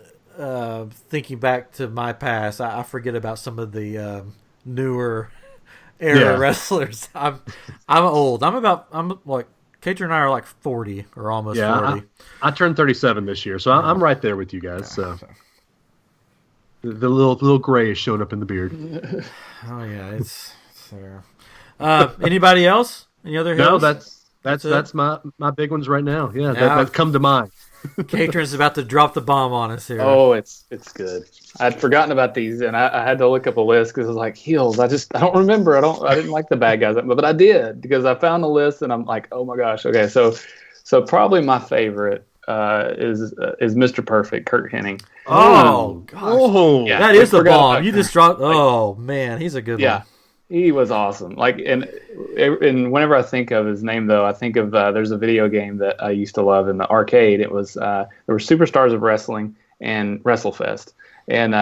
thinking back to my past. I forget about some of the newer era wrestlers. I'm old. I'm like Katrin and I are like 40 or almost 40. I turned 37 this year, so I'm right there with you guys. So the little gray is showing up in the beard. Oh yeah, it's there. Anybody else? Any other hills? No, that's my big ones right now. Yeah, that come to mind. Katrin's about to drop the bomb on us here. Oh, it's good. I'd forgotten about these, and I had to look up a list because it was like heels. I don't remember. I didn't like the bad guys, but I did because I found the list, and I'm like, oh my gosh. Okay, so probably my favorite is Mr. Perfect, Kurt Hennig. Oh gosh, oh yeah, that is the bomb. You just dropped. Oh man, he's a good one. Yeah. He was awesome. And whenever I think of his name, though, I think of there's a video game that I used to love in the arcade. It was there were Superstars of Wrestling and WrestleFest, and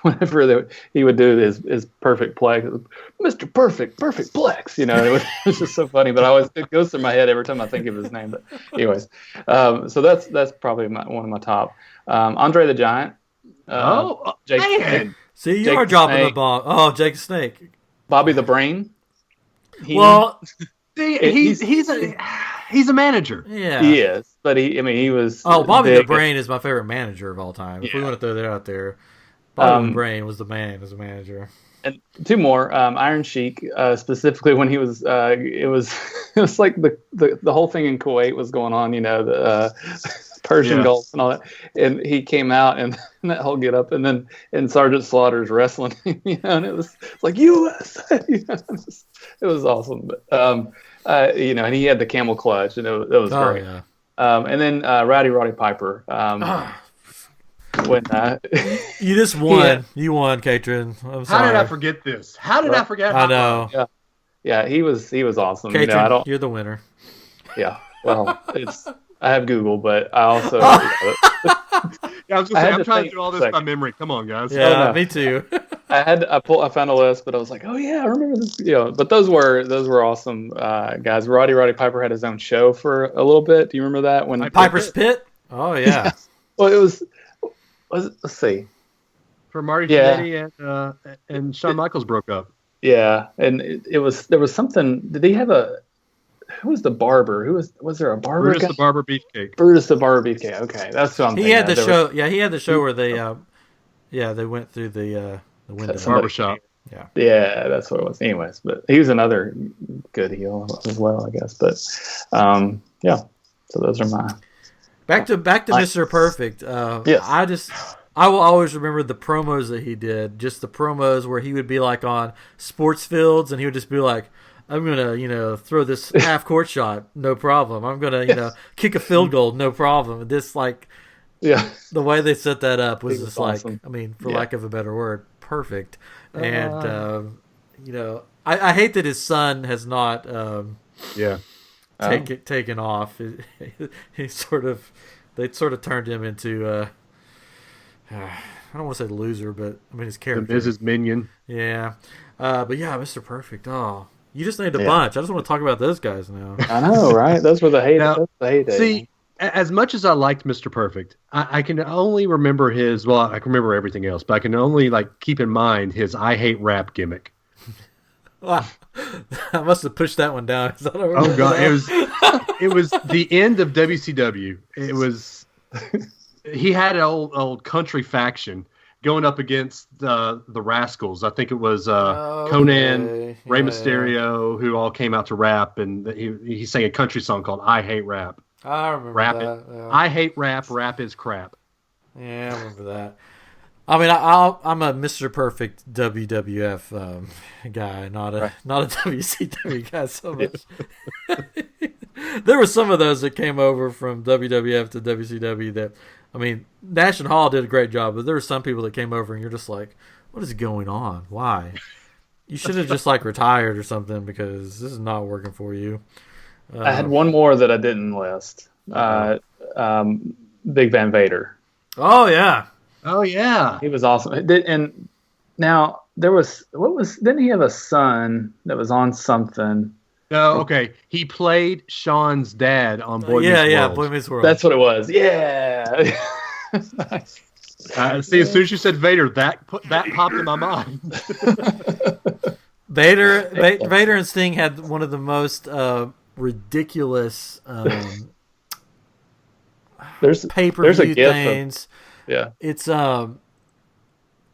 whenever he would do his perfect plex, Mr. Perfect Plex, it was just so funny. But it goes through my head every time I think of his name. But anyways, so that's probably one of my top. Andre the Giant. Jake man. See, you are dropping the bomb. Oh, Jake Snake. Bobby the Brain. He's a manager. Yeah, he is. But he was. Oh, Bobby the Brain is my favorite manager of all time. If we want to throw that out there, Bobby the Brain was the man as a manager. And two more, Iron Sheik, specifically when he was. It was like the whole thing in Kuwait was going on. The Persian Gulf and all that, and he came out and that whole get up, and then Sergeant Slaughter's wrestling, and it's like USA, it was awesome. But and he had the camel clutch, and it was great. Yeah. And then Roddy Piper. When you just won, you won, Katrin. I'm sorry. How did I forget this? I forget? I know. Yeah, he was awesome. Katrin, you're the winner. Yeah. Well, I have Google, but I also. I was gonna say, I'm trying to do all this by memory. Come on, guys. Yeah, me too. I found a list, but I was like, oh yeah, I remember this. But those were awesome guys. Roddy Piper had his own show for a little bit. Do you remember that when Piper's Pit? Oh yeah. Well, it was. Let's see. For Marty Jannetty and Shawn Michaels broke up. Yeah, and there was something. Did he have a? Who was the barber? Was there a barber? Brutus the Barber Beefcake. Brutus the Barber Beefcake. Okay, that's what I'm thinking. He had the show. Yeah, he had the show where they, they went through the window. Barbershop. Yeah. Yeah, that's what it was. Anyways, but he was another good heel as well, I guess. But so those are my. Back to Mr. Perfect. Yes. I will always remember the promos that he did. Just the promos where he would be like on sports fields, and he would just be like, I'm gonna, throw this half court shot, no problem. I'm gonna, kick a field goal, no problem. And this, the way they set that up was just awesome. For lack of a better word, perfect. And I hate that his son has not, taken off. They sort of turned him into, I don't want to say the loser, but his character. His minion. Yeah, but yeah, Mr. Perfect. Oh. You just named a bunch. I just want to talk about those guys now. I know, right? Those were the heyday. See, as much as I liked Mr. Perfect, I can only remember his. Well, I can remember everything else, but I can only keep in mind his "I hate rap" gimmick. Wow. I must have pushed that one down. Oh god, it was the end of WCW. It was he had an old country faction going up against the Rascals. I think it was Conan, Rey Mysterio, who all came out to rap, and he sang a country song called "I Hate Rap." I remember rap that. Yeah. I hate rap. Rap is crap. Yeah, I remember that. I mean, I'm a Mr. Perfect WWF guy, not a WCW guy so much. There were some of those that came over from WWF to WCW that, I mean, Nash and Hall did a great job, but there were some people that came over and you're just like, what is going on? Why? You should have just like retired or something because this is not working for you. I had one more that I didn't list. Big Van Vader. Oh yeah. Oh yeah. He was awesome. And now didn't he have a son that was on something? No, okay. He played Sean's dad on Boy Meets World. Yeah, Boy Meets World. That's what it was. Yeah. Nice. See, as soon as you said Vader, that popped in my mind. Vader and Sting had one of the most ridiculous pay-per-view things. Yeah. It's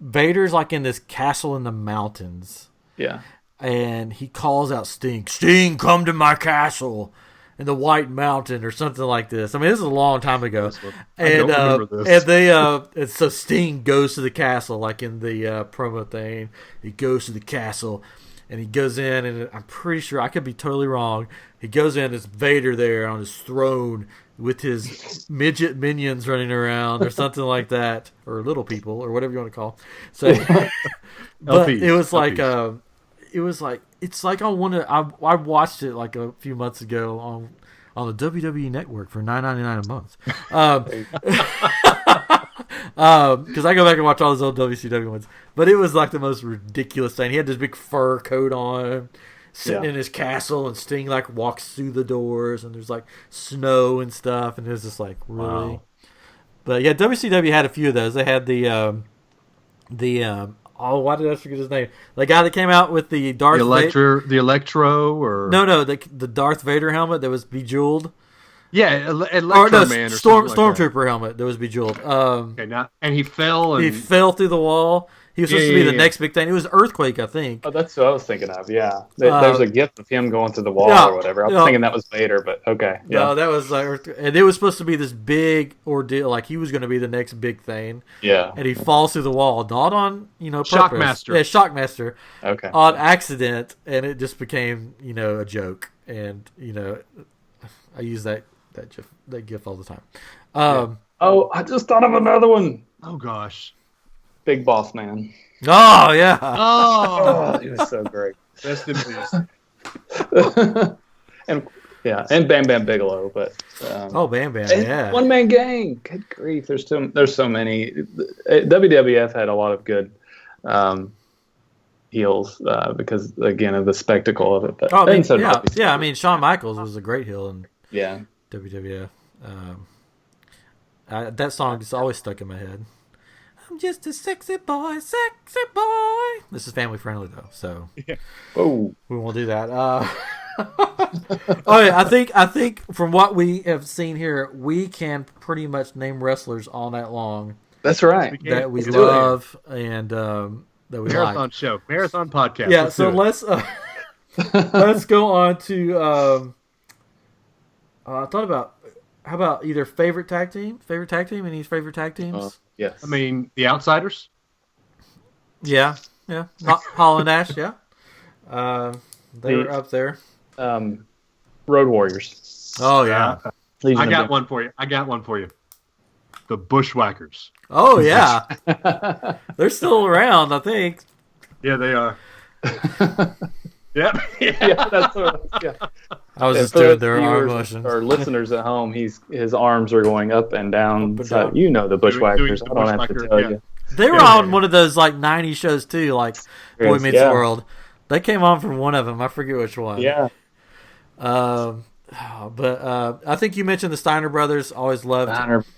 Vader's like in this castle in the mountains. Yeah. And he calls out Sting, "Sting, come to my castle in the White Mountain," or something like this. I mean, this is a long time ago. And and so Sting goes to the castle, like in the promo thing. He goes to the castle, and he goes in, and I'm pretty sure, I could be totally wrong, he goes in, it's Vader there on his throne with his midget minions running around, or something like that, or little people, or whatever you want to call. So, but it was like. It's like I watched it like a few months ago on the WWE Network for $9.99 a month. Because I go back and watch all those old WCW ones. But it was like the most ridiculous thing. He had this big fur coat on, sitting in his castle, and Sting like walks through the doors, and there's like snow and stuff, and it was just like, really? Wow. But yeah, WCW had a few of those. They had oh, why did I forget his name? The guy that came out with the Darth Vader. The Electro, or no, the Darth Vader helmet that was bejeweled. Yeah, Man, Stormtrooper helmet that was bejeweled. And he fell. He fell through the wall. He was supposed to be the next big thing. It was Earthquake, I think. Oh, that's what I was thinking of. Yeah, there's a gif of him going through the wall or whatever. I was thinking that was Vader, but okay. Yeah. No, that was and it was supposed to be this big ordeal. Like he was going to be the next big thing. Yeah. And he falls through the wall, not on purpose. Shockmaster. Yeah, Shockmaster. Okay. On accident, and it just became a joke, and I use that gif all the time. Oh, I just thought of another one. Oh gosh. Big Boss Man. Oh yeah. Oh, he was so great. Best in peace. and Bam Bam Bigelow, but Bam Bam, yeah. One Man Gang. Good grief, there's so many. WWF had a lot of good heels because again of the spectacle of it. But I mean Shawn Michaels was a great heel in WWF. That song is always stuck in my head. I'm just a sexy boy. This is family friendly though, so we won't do that. I think from what we have seen here, we can pretty much name wrestlers all night long. That's right. That we love and that we marathon like. show, marathon podcast. Yeah, so let's go on to. I thought about. How about either favorite tag team? Any favorite tag teams? Yes. I mean, the Outsiders. Yeah. Hall and Nash, yeah. They were up there. Road Warriors. Oh, yeah. I got one for you. The Bushwhackers. Oh, yeah. They're still around, I think. Yeah, they are. Yep. That's what. Yeah. I was just doing their arm motions. Or listeners at home, his arms are going up and down. So the Bushwhackers. I don't have to tell you. They were on one of those like 90s shows too, like Boy Meets World. They came on from one of them. I forget which one. Yeah. But I think you mentioned the Steiner brothers. Always loved.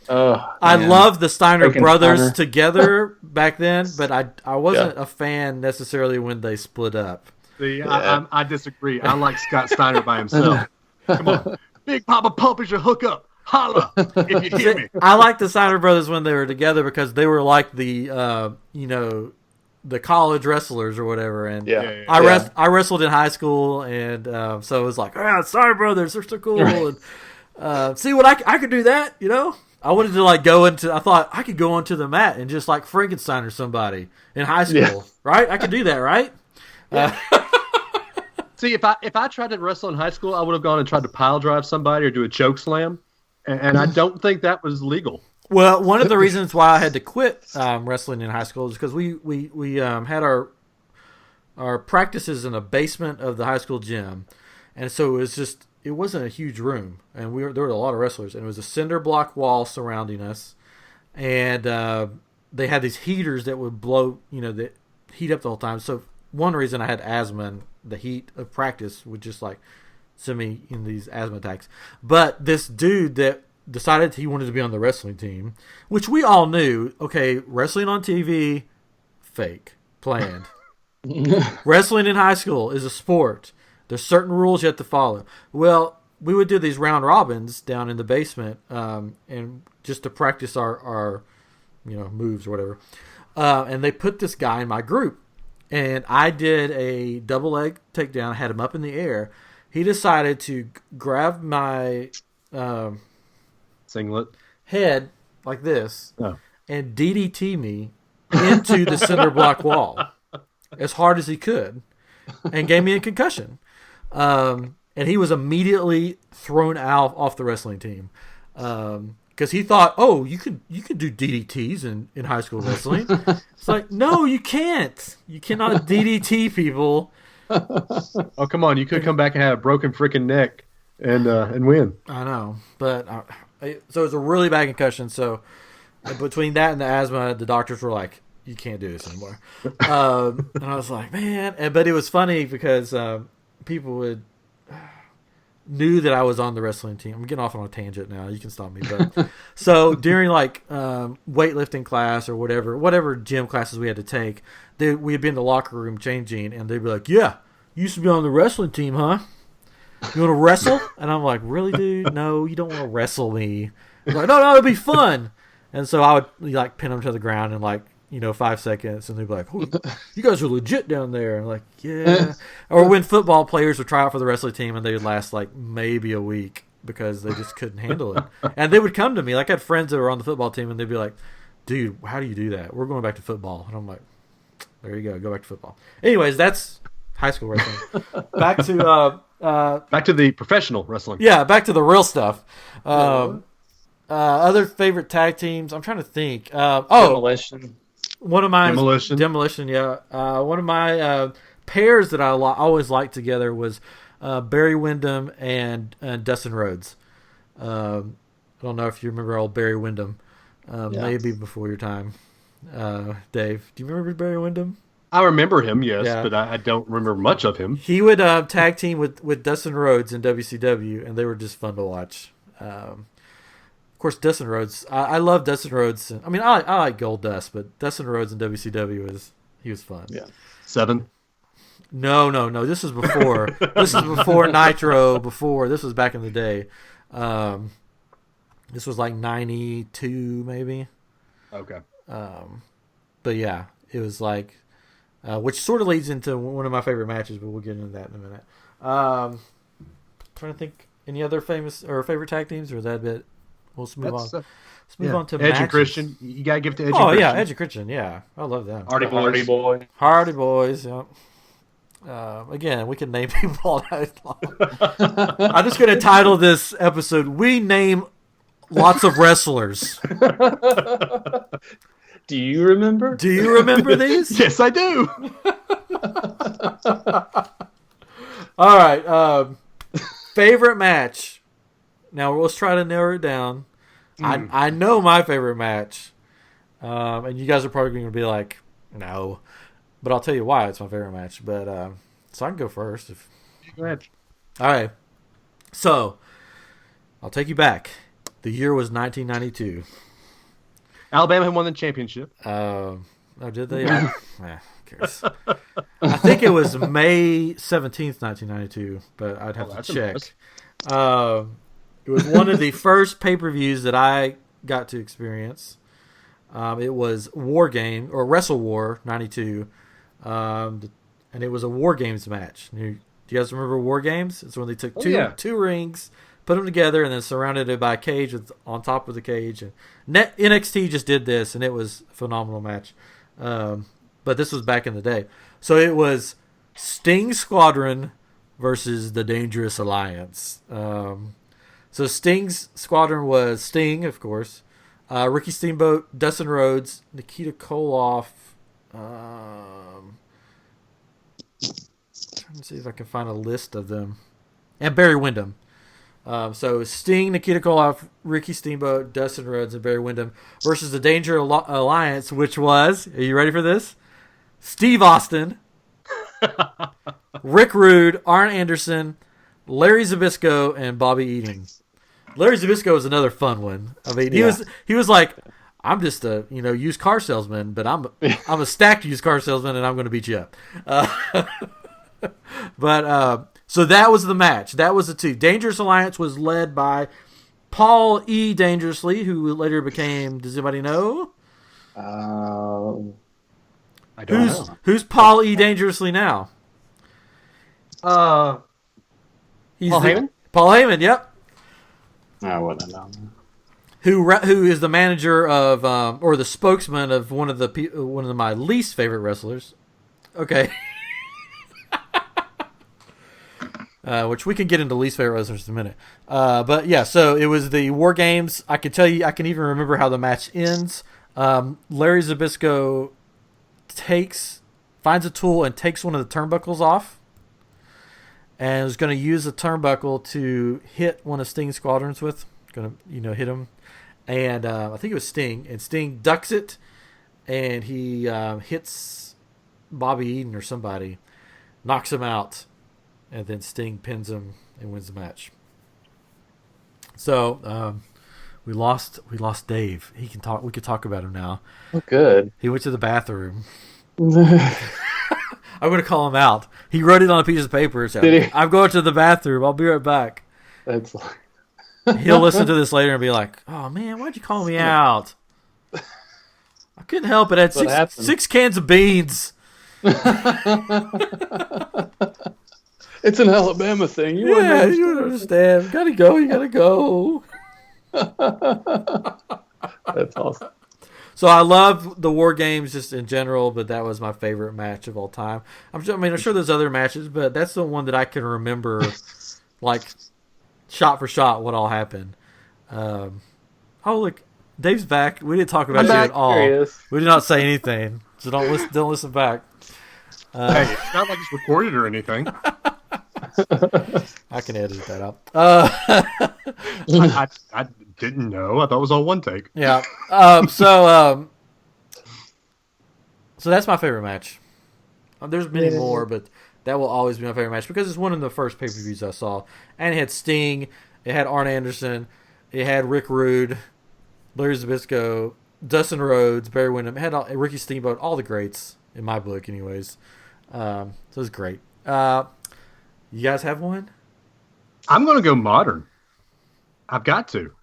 I loved the Steiner brothers together back then, but I wasn't a fan necessarily when they split up. See, I disagree. I like Scott Steiner by himself. Come on. Big Papa Pump is your hookup. Holla if you hear me. I like the Steiner brothers when they were together because they were like the the college wrestlers or whatever. And I wrestled in high school, and so it was like, Steiner brothers, they're so cool. And see what I could do that, I wanted to I thought I could go onto the mat and just like Frankenstein or somebody in high school, right? I could do that, right? Yeah. See, if I tried to wrestle in high school, I would have gone and tried to pile drive somebody or do a choke slam, and I don't think that was legal. Well, one of the reasons why I had to quit wrestling in high school is because we had our practices in a basement of the high school gym, and so it wasn't a huge room, and there were a lot of wrestlers, and it was a cinder block wall surrounding us, and they had these heaters that would blow, that heat up the whole time. So one reason I had asthma, and the heat of practice would just like send me in these asthma attacks. But this dude that decided he wanted to be on the wrestling team, which we all knew, okay, wrestling on TV, fake, planned. Wrestling in high school is a sport. There's certain rules you have to follow. Well, we would do these round robins down in the basement, and just to practice our moves or whatever. And they put this guy in my group, and I did a double leg takedown. I had him up in the air. He decided to grab my singlet head like this and DDT me into the cinder block wall as hard as he could, and gave me a concussion. And he was immediately thrown out off the wrestling team because he thought, you could do DDTs in high school wrestling. It's like, no, you can't. You cannot DDT people. Oh, come on! You could come back and have a broken freaking neck and win. I know, but so it was a really bad concussion. So between that and the asthma, the doctors were like, "You can't do this anymore." And I was like, "Man!" But it was funny because people knew that I was on the wrestling team. I'm getting off on a tangent now. You can stop me. But so during like weightlifting class or whatever gym classes we had to take, we'd be in the locker room changing, and they'd be like, "Yeah, you used to be on the wrestling team, huh? You want to wrestle?" And I'm like, "Really, dude? No, you don't want to wrestle me." They're like, no, it'd be fun. And so I would like pin them to the ground in like 5 seconds, and they'd be like, "Oh, you guys are legit down there." And I'm like, "Yeah." Or when football players would try out for the wrestling team, and they would last like maybe a week because they just couldn't handle it. And they would come to me. Like I had friends that were on the football team, and they'd be like, "Dude, how do you do that? We're going back to football." And I'm like, "There you go back to football." Anyways, that's high school wrestling. Back to the professional wrestling. Yeah, back to the real stuff. Other favorite tag teams. I'm trying to think. Demolition. One of my Demolition, yeah. One of my pairs that I always liked together was Barry Windham and Dustin Rhodes. I don't know if you remember old Barry Windham. Maybe before your time. Dave, do you remember Barry Windham? I remember him, yes, but I don't remember much of him. He would tag team with Dustin Rhodes in WCW, and they were just fun to watch. Of course, Dustin Rhodes. I love Dustin Rhodes. I mean, I like Gold Dust, but Dustin Rhodes in WCW was fun. Yeah, 7. No. This is before. This is before Nitro. This was back in the day. This was like 92, maybe. Okay. But yeah, it was like, which sort of leads into one of my favorite matches, but we'll get into that in a minute. Trying to think any other famous or favorite tag teams, or is that a bit? We'll move on. Let's move on to Edge matches. and Christian. You gotta give it to Edge and Christian. Oh yeah, Edge and Christian. Yeah, I love them. Hardy Boys. Yeah. Again, we can name people all night long. I'm just gonna title this episode "We Name Lots of Wrestlers." Do you remember? Do you remember these? Yes, I do. All right. Favorite match. Now let's try to narrow it down. I know my favorite match, and you guys are probably going to be like, "No," but I'll tell you why it's my favorite match. But so I can go first. Go ahead. All right. So I'll take you back. The year was 1992. Alabama had won the championship. I Oh, did they? Who cares? I think it was May 17th, 1992, but I'd have to check. It was one of the first pay-per-views that I got to experience. It was War Game, or Wrestle War 92, and it was a War Games match. Do you guys remember War Games? It's when they took two rings, put them together, and then surrounded it by a cage on top of the cage. And NXT just did this, and it was a phenomenal match. But this was back in the day. So it was Sting Squadron versus the Dangerous Alliance. So Sting's squadron was Sting, of course, Ricky Steamboat, Dustin Rhodes, Nikita Koloff. Trying to see if I can find a list of them, and Barry Windham. So Sting, Nikita Koloff, Ricky Steamboat, Dustin Rhodes, and Barry Windham versus the Danger Alliance, which was, are you ready for this? Steve Austin, Rick Rude, Arn Anderson, Larry Zbyszko, and Bobby Eaton. Larry Zbyszko was another fun one. I mean, he was like, I'm just a used car salesman, but I'm a stacked used car salesman, and I'm going to beat you up. So that was the match. That was the two. Dangerous Alliance was led by Paul E. Dangerously, who later became. Does anybody know? I don't know. Who's Paul E. Dangerously now? Paul Heyman? Paul Heyman, yep. I wouldn't know. Who is the manager of or the spokesman of one of my least favorite wrestlers? Okay. Which we can get into least favorite wrestlers in a minute. But yeah, so it was the War Games. I can tell you, I can even remember how the match ends. Larry Zbyszko finds a tool and takes one of the turnbuckles off, and was going to use the turnbuckle to hit one of Sting's squadrons with. Going to hit him, and I think it was Sting, and Sting ducks it, and he hits Bobby Eaton or somebody, knocks him out. And then Sting pins him and wins the match. So we lost Dave. He can talk. We could talk about him now. Oh, good. He went to the bathroom. I'm going to call him out. He wrote it on a piece of paper. So, did he? I'm going to the bathroom. I'll be right back. That's. He'll listen to this later and be like, "Oh man, why'd you call me out? I couldn't help it. I had six cans of beans." It's an Alabama thing. You wouldn't understand. You gotta go. That's awesome. So I love the War Games just in general, but that was my favorite match of all time. I'm sure there's other matches, but that's the one that I can remember, like shot for shot, what all happened. Look, Dave's back. We didn't talk about you at all. We did not say anything, so don't listen back. Hey, it's not like it's recorded or anything. I can edit that out. I didn't know. I thought it was all one take. Yeah. So that's my favorite match. There's many more, but that will always be my favorite match because it's one of the first pay-per-views I saw. And it had Sting, it had Arn Anderson, it had Rick Rude, Larry Zbyszko, Dustin Rhodes, Barry Windham, it had Ricky Steamboat, all the greats in my book, anyways. So it was great. You guys have one? I'm going to go modern. I've got to.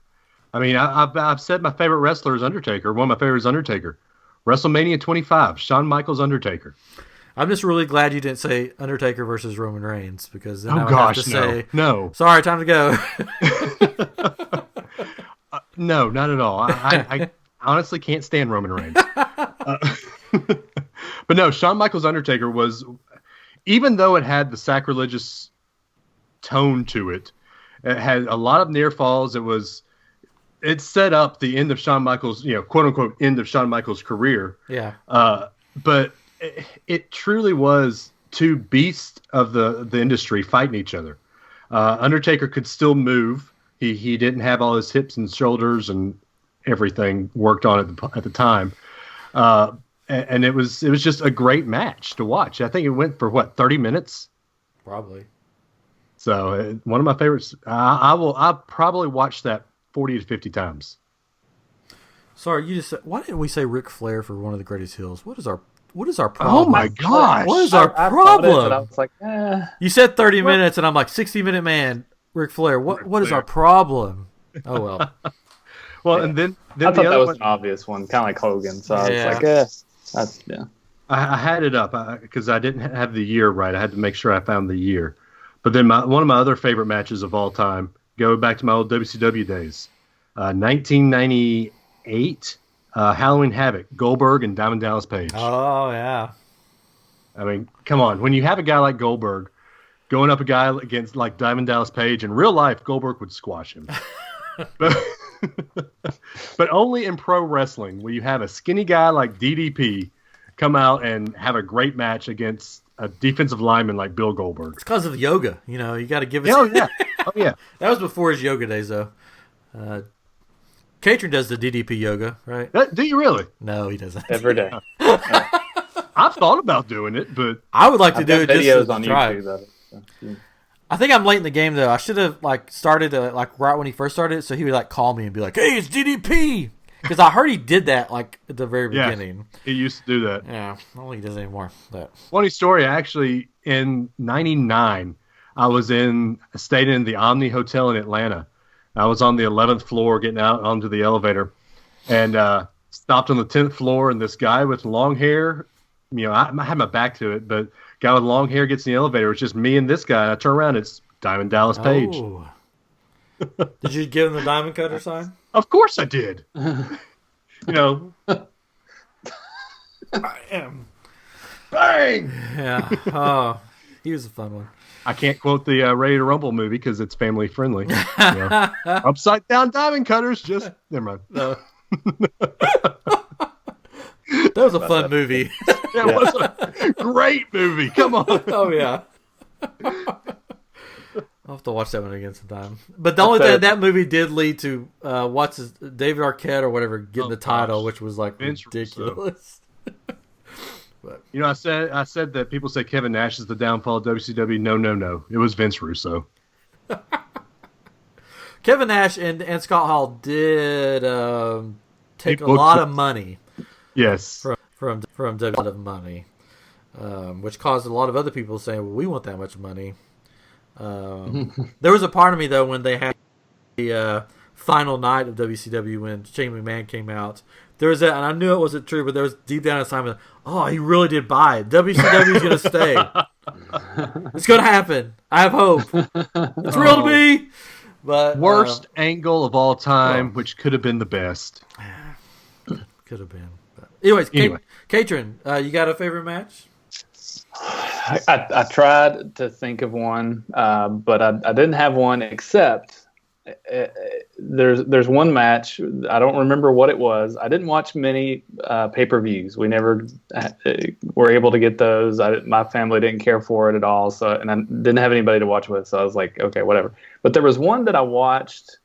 I mean, I've said my favorite wrestler is Undertaker. One of my favorites is Undertaker. WrestleMania 25, Shawn Michaels, Undertaker. I'm just really glad you didn't say Undertaker versus Roman Reigns because then I would have to say, no. Sorry, time to go. No, not at all. I honestly can't stand Roman Reigns. But no, Shawn Michaels' Undertaker was, even though it had the sacrilegious tone to it, it had a lot of near falls. It set up the end of Shawn Michaels, quote unquote, end of Shawn Michaels' career. Yeah. But it truly was two beasts of the industry fighting each other. Undertaker could still move. He didn't have all his hips and shoulders and everything worked on at the time. And it was just a great match to watch. I think it went for 30 minutes? Probably. So one of my favorites. I'll probably watch that 40 to 50 times. Sorry, you just said. Why didn't we say Ric Flair for one of the greatest heels? What is our problem? Oh my gosh! What is our I problem? thought it, but I was like, You said 30 minutes, and I'm like 60-minute man. Ric Flair. What is our problem? Oh well. Well, and then I thought the that other was one, an obvious one, kind of like Hogan. So I Yeah. was like, yeah. I had it up because I didn't have the year right. I had to make sure I found the year. But then one of my other favorite matches of all time, go back to my old WCW days, 1998, Halloween Havoc, Goldberg and Diamond Dallas Page. Oh yeah. I mean, come on. When you have a guy like Goldberg going up a guy against like Diamond Dallas Page, in real life, Goldberg would squash him. But only in pro wrestling will you have a skinny guy like DDP come out and have a great match against a defensive lineman like Bill Goldberg. It's because of yoga. You know, you got to give it. Oh, yeah. Oh, yeah. That was before his yoga days, though. Katrin does the DDP yoga, right? Do you really? No, he doesn't. Every day. I've thought about doing it, but I would like to I've do got it just videos to on try. YouTube of it. So, yeah. I think I'm late in the game though. I should have like started like right when he first started, so he would like call me and be like, "Hey, it's DDP," because I heard he did that like at the very yeah, beginning. he used to do that. Yeah, I don't think he does it anymore. But Funny story, actually, in '99, I stayed in the Omni Hotel in Atlanta. I was on the 11th floor getting out onto the elevator and stopped on the 10th floor, and this guy with long hair, you know, I had my back to it, but guy with long hair gets in the elevator. It's just me and this guy, and I turn around, it's Diamond Dallas Page. Oh. Did you give him the diamond cutter sign? Of course I did. You know, I am. bang! Yeah. Oh, he was a fun one. I can't quote the Ready to Rumble movie because it's family friendly. You know. Upside down diamond cutters, just never mind. No. That was a fun movie. That was a great movie. Come on. Oh yeah. I'll have to watch that one again sometime. But the only thing that movie did lead to David Arquette or whatever getting the title, which was like Vince ridiculous. But you know, I said that people say Kevin Nash is the downfall of WCW. No. It was Vince Russo. Kevin Nash and Scott Hall did take a lot of money. Yes. From WWE, a lot of money, which caused a lot of other people saying, "Well, we want that much money." There was a part of me though when they had the final night of WCW when Shane McMahon came out. There was that, and I knew it wasn't true, but there was deep down inside, oh, he really did buy it. WCW is going to stay. It's going to happen. I have hope. It's real to me. But worst angle of all time, which could have been the best. Could have been. But anyways, Anyway. Katrin, you got a favorite match? I tried to think of one, but I didn't have one except there's one match. I don't remember what it was. I didn't watch many pay-per-views. We never were able to get those. My family didn't care for it at all, and I didn't have anybody to watch with, so I was like, okay, whatever. But there was one that I watched,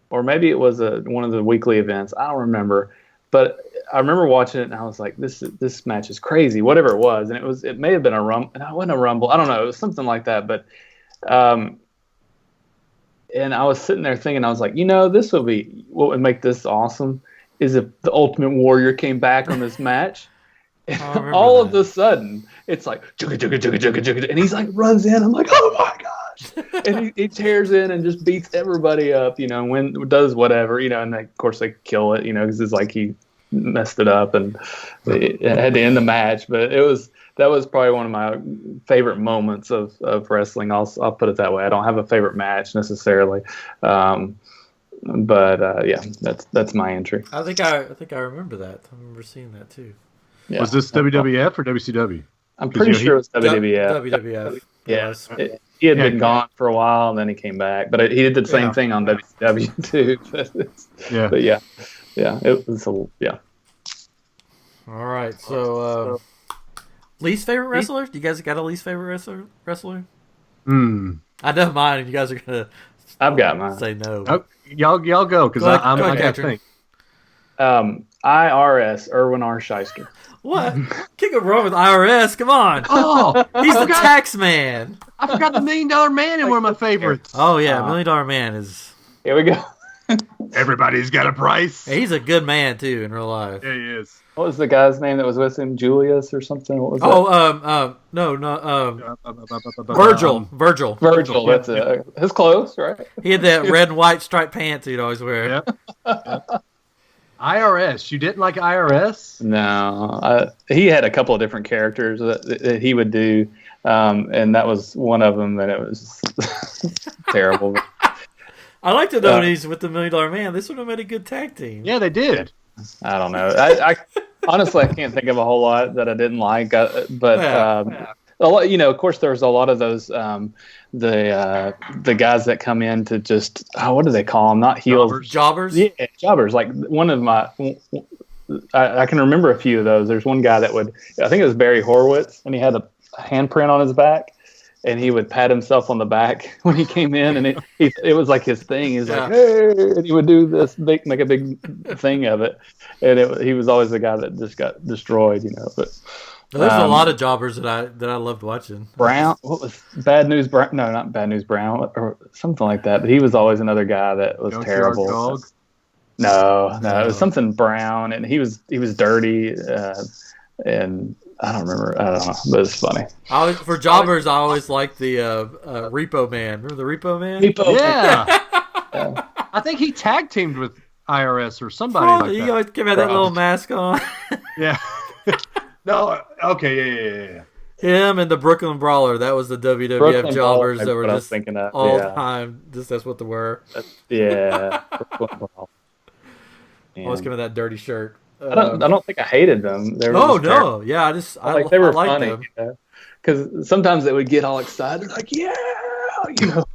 or maybe it was one of the weekly events. I don't remember. But I remember watching it, and I was like, "This match is crazy." Whatever it was, and it may have been a rumble. And it wasn't a rumble. I don't know. It was something like that. But, and I was sitting there thinking, I was like, this would be what would make this awesome is if the Ultimate Warrior came back on this match. All of a sudden, it's like jugga, jugga, jugga, jugga, jugga, and he's like runs in. I'm like, oh my gosh! And he tears in and just beats everybody up, and does whatever, and of course they kill it, because it's like he messed it up and it had to end the match. But that was probably one of my favorite moments of wrestling. I'll put it that way. I don't have a favorite match necessarily, but yeah, that's my entry. I think I remember that. I remember seeing that too. Yeah. Was this WWF or WCW? I'm pretty sure it was WWF. WWF. Yes. He had been gone for a while, and then he came back. But he did the same thing on WCW too. But yeah, it was yeah. All right, so least favorite wrestler? Do you guys got a least favorite wrestler? I know mine, and you guys are gonna. I've got mine. Say no. Oh, y'all go because I got to think. IRS, Erwin R. Shyster. What? Can't go wrong with IRS. Come on. Oh, he's the tax man. I forgot the $1 Million Man in one of my favorites. Oh yeah, $1 Million Man is. Here we go. Everybody's got a price. Hey, he's a good man too in real life. Yeah, he is. What was the guy's name that was with him? Julius or something? What was that? Virgil. Virgil. Virgil, that's it. His clothes, right? He had that red and white striped pants he'd always wear. Yep. IRS. You didn't like IRS? No. He had a couple of different characters that he would do, and that was one of them, and it was terrible. I like to know he's with the $1 Million Man. This would have made a good tag team. Yeah, they did. I don't know. I honestly, I can't think of a whole lot that I didn't like, but a lot, of course, there's a lot of those the guys that come in to just what do they call them? Not heels, jobbers. Yeah, jobbers. Like one of my, I can remember a few of those. There's one guy that I think it was Barry Horowitz, and he had a handprint on his back. And he would pat himself on the back when he came in, and it was like his thing. He's like, hey, and he would do this, make a big thing of it. And he was always the guy that just got destroyed, But there's a lot of jobbers that I loved watching. Brown, what was Bad News Brown? No, not Bad News Brown, or something like that. But he was always another guy that was terrible. No, it was something Brown, and he was dirty, and. I don't remember. I don't know, but it's funny. For jobbers, I always liked the Repo Man. Remember the Repo Man? Yeah. I think he tag teamed with IRS or somebody like that. He always came out that little mask on. Yeah. No. Okay. Yeah. Him and the Brooklyn Brawler. That was the WWF Brooklyn jobbers Brawler, that were just all the time. That's what they were. Brooklyn Brawler. Always came in that dirty shirt. I don't think I hated them. No. Yeah, I they were liked funny, them. Because sometimes they would get all excited, like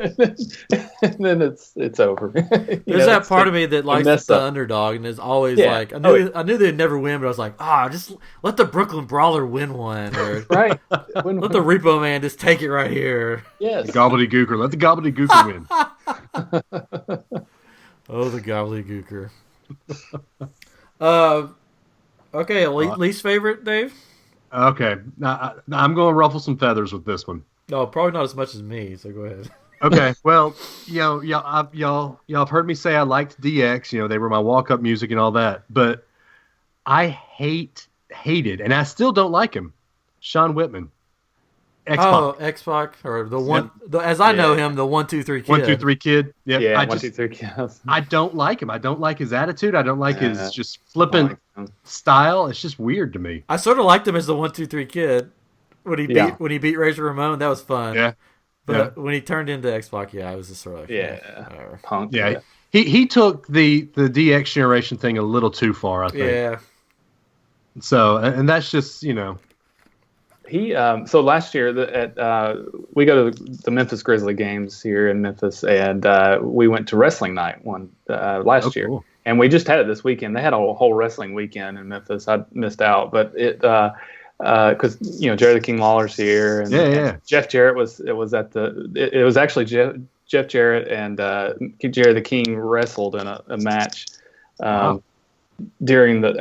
and then it's over. There's that part of me that likes the underdog and is always like, I knew they'd never win, but I was like, just let the Brooklyn Brawler win one, or right? Let the Repo Man just take it right here. Yes, the gobbledygooker. Let the gobbledygooker win. Oh, the gobbledygooker. Okay, least favorite, Dave? Okay. Now, I'm going to ruffle some feathers with this one. No, probably not as much as me, so go ahead. Okay, well, y'all have heard me say I liked DX. They were my walk-up music and all that. But I hated, and I still don't like him, Sean Whitman. X-Pac. Oh, X-Pac, or the one, as I know him, the 1-2-3 kid. 1-2-3 kid. Yep. Yeah, 1-2-3 kid. I don't like him. I don't like his attitude. I don't like his just flippant style. It's just weird to me. I sort of liked him as the 1-2-3 kid when he beat Razor Ramon. That was fun. Yeah. But when he turned into X-Pac, I was just sort of like, punk. Yeah. He took the DX generation thing a little too far, I think. Yeah. So, and that's just, He so last year we go to the Memphis Grizzly games here in Memphis, and we went to wrestling night last year, cool. And we just had it this weekend. They had a whole wrestling weekend in Memphis. I missed out, but it because Jerry the King Lawler's here, and Jeff Jarrett was at it was actually Jeff Jarrett and Jerry the King wrestled in a match during the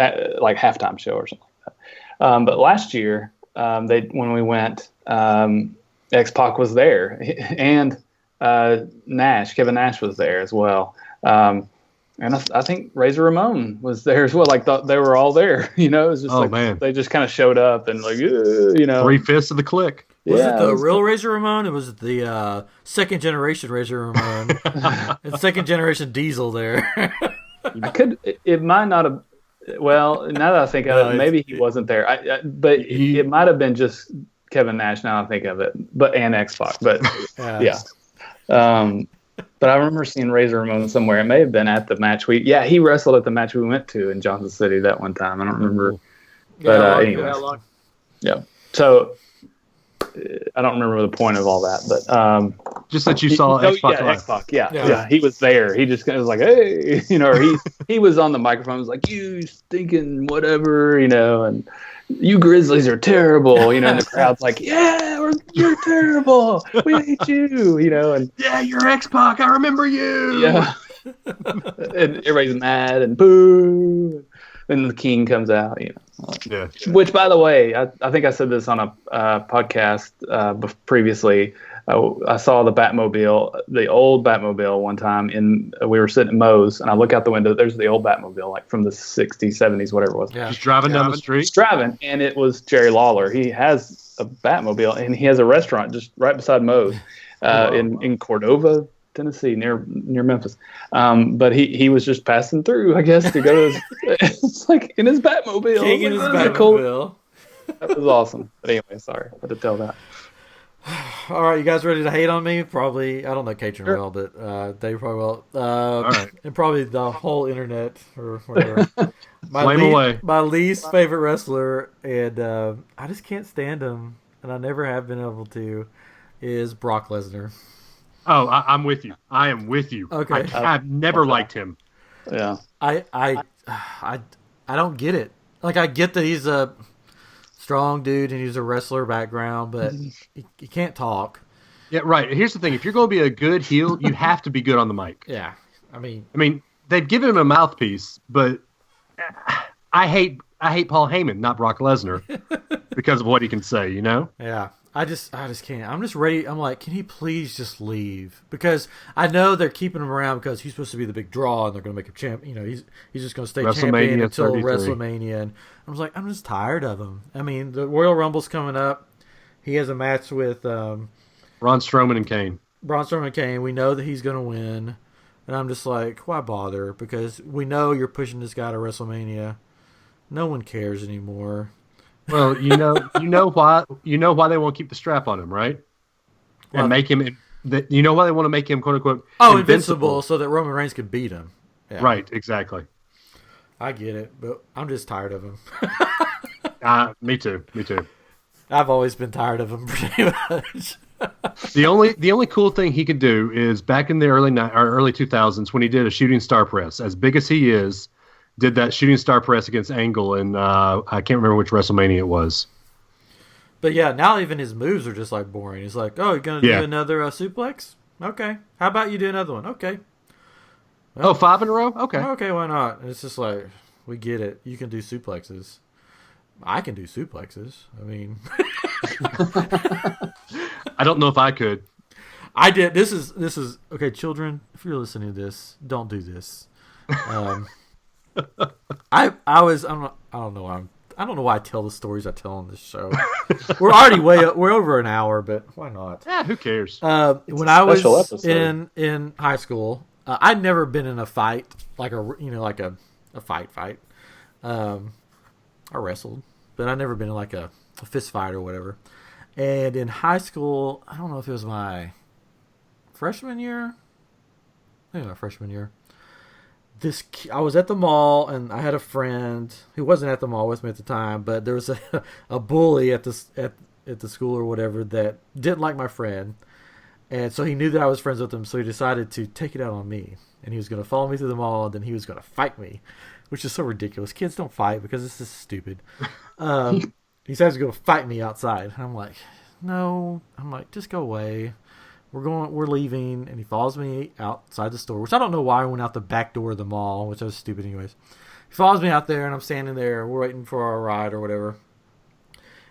halftime show or something like that. But last year. When we went, X-Pac was there, and Kevin Nash was there as well, and I think Razor Ramon was there as well. Like they were all there, It was just man. They just kind of showed up and 3/5 of the clique. Was it the real Razor Ramon? Or was it the second generation Razor Ramon? And second generation Diesel there. It might not have. Well, now that I think of it, maybe he wasn't there. But it might have been just Kevin Nash. Now I think of it, and X-Pac. But yeah. But I remember seeing Razor Ramon somewhere. It may have been at the match he wrestled at the match we went to in Johnson City that one time. I don't remember. But anyway, yeah. So I don't remember the point of all that, but just that you saw X-Pac. X-Pac, yeah, he was there. He just was like, hey, or he was on the microphone. Was like, you stinking whatever, and you Grizzlies are terrible, and the crowd's like, yeah, you're terrible. We hate you, and yeah, you're X-Pac. I remember you. Yeah, and everybody's mad and boo. And the King comes out, Which, by the way, I think I said this on a podcast previously. I saw the Batmobile, the old Batmobile one time, and we were sitting at Moe's, and I look out the window. There's the old Batmobile, like from the 60s, 70s, whatever it was. Yeah. He's driving down the street. He's driving, and it was Jerry Lawler. He has a Batmobile, and he has a restaurant just right beside Moe's in Cordova, Tennessee, near Memphis. But he was just passing through, I guess, to go to it's like in his Batmobile. King in his Batmobile. Batmobile. That was awesome. But anyway, sorry. I had to tell that. All right, you guys ready to hate on me? Probably. I don't know Katrin well, but they probably will. All right. And probably the whole internet or whatever. Flame away. My least favorite wrestler, and I just can't stand him, and I never have been able to, is Brock Lesnar. Oh, I'm with you. I am with you. Okay. I've never liked him. Yeah. I don't get it. Like, I get that he's a strong dude and he's a wrestler background, but he can't talk. Yeah, right. Here's the thing: if you're going to be a good heel, you have to be good on the mic. Yeah, I mean, they've given him a mouthpiece, but I hate Paul Heyman, not Brock Lesnar, because of what he can say. You know? Yeah. I just can't. I'm just ready. I'm like, can he please just leave? Because I know they're keeping him around because he's supposed to be the big draw, and they're going to make him champ. You know, he's just going to stay champion until 33. WrestleMania. And I was like, I'm just tired of him. I mean, the Royal Rumble's coming up. He has a match with Braun Strowman and Kane. Braun Strowman and Kane. We know that he's going to win, and I'm just like, why bother? Because we know you're pushing this guy to WrestleMania. No one cares anymore. Well, you know why they won't keep the strap on him, right? And make him. You know why they want to make him quote unquote invincible, so that Roman Reigns can beat him. Yeah. Right, exactly. I get it, but I'm just tired of him. Me too. I've always been tired of him pretty much. The only cool thing he could do is back in the early 2000s when he did a shooting star press. As big as he is, did that shooting star press against Angle, and I can't remember which WrestleMania it was. But yeah, now even his moves are just like boring. He's like, "Oh, you're gonna do another suplex? Okay. How about you do another one? Okay. Well, 5 in a row? Okay. Okay, why not?" And it's just like, we get it. You can do suplexes. I can do suplexes. I mean, I don't know if I could. I did. This is okay, children. If you're listening to this, don't do this. I don't know why I tell the stories I tell on this show. We're already we're over an hour, but why not? Yeah, who cares? When I was in high school, I'd never been in a fight like a fight. I wrestled, but I'd never been in like a fist fight or whatever. And in high school, I don't know if it was my freshman year. I think it was my freshman year. I was at the mall, and I had a friend who wasn't at the mall with me at the time, but there was a bully at the school or whatever that didn't like my friend, and so he knew that I was friends with him, so he decided to take it out on me, and he was going to follow me through the mall, and then he was going to fight me, which is so ridiculous. Kids don't fight because this is stupid. He said he was going to fight me outside, and I'm like, no. I'm like, just go away. We're leaving, and he follows me outside the store, which I don't know why I went out the back door of the mall, which I was stupid anyways. He follows me out there, and I'm standing there, we're waiting for our ride or whatever.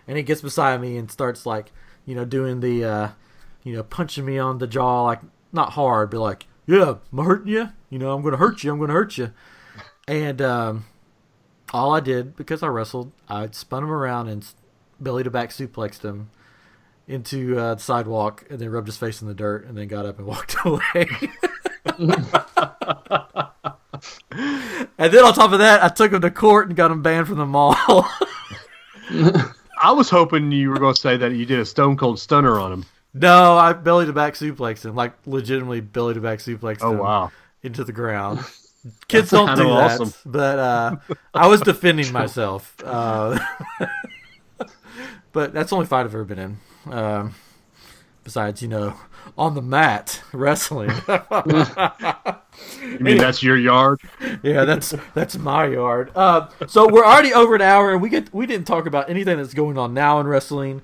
And he gets beside me and starts like, doing the, punching me on the jaw, like not hard, but like, yeah, I'm hurting you. I'm going to hurt you. And all I did, because I wrestled, I spun him around and belly to back suplexed him into the sidewalk, and then rubbed his face in the dirt, and then got up and walked away. And then on top of that, I took him to court and got him banned from the mall. I was hoping you were going to say that you did a stone cold stunner on him. No, I belly to back suplexed him, like legitimately belly to back suplexed him. Oh, wow. Into the ground. Kids don't do that, awesome. But I was defending myself. But that's the only fight I've ever been in. Besides, on the mat wrestling. You mean that's your yard? Yeah, that's my yard. So we're already over an hour, and we didn't talk about anything that's going on now in wrestling.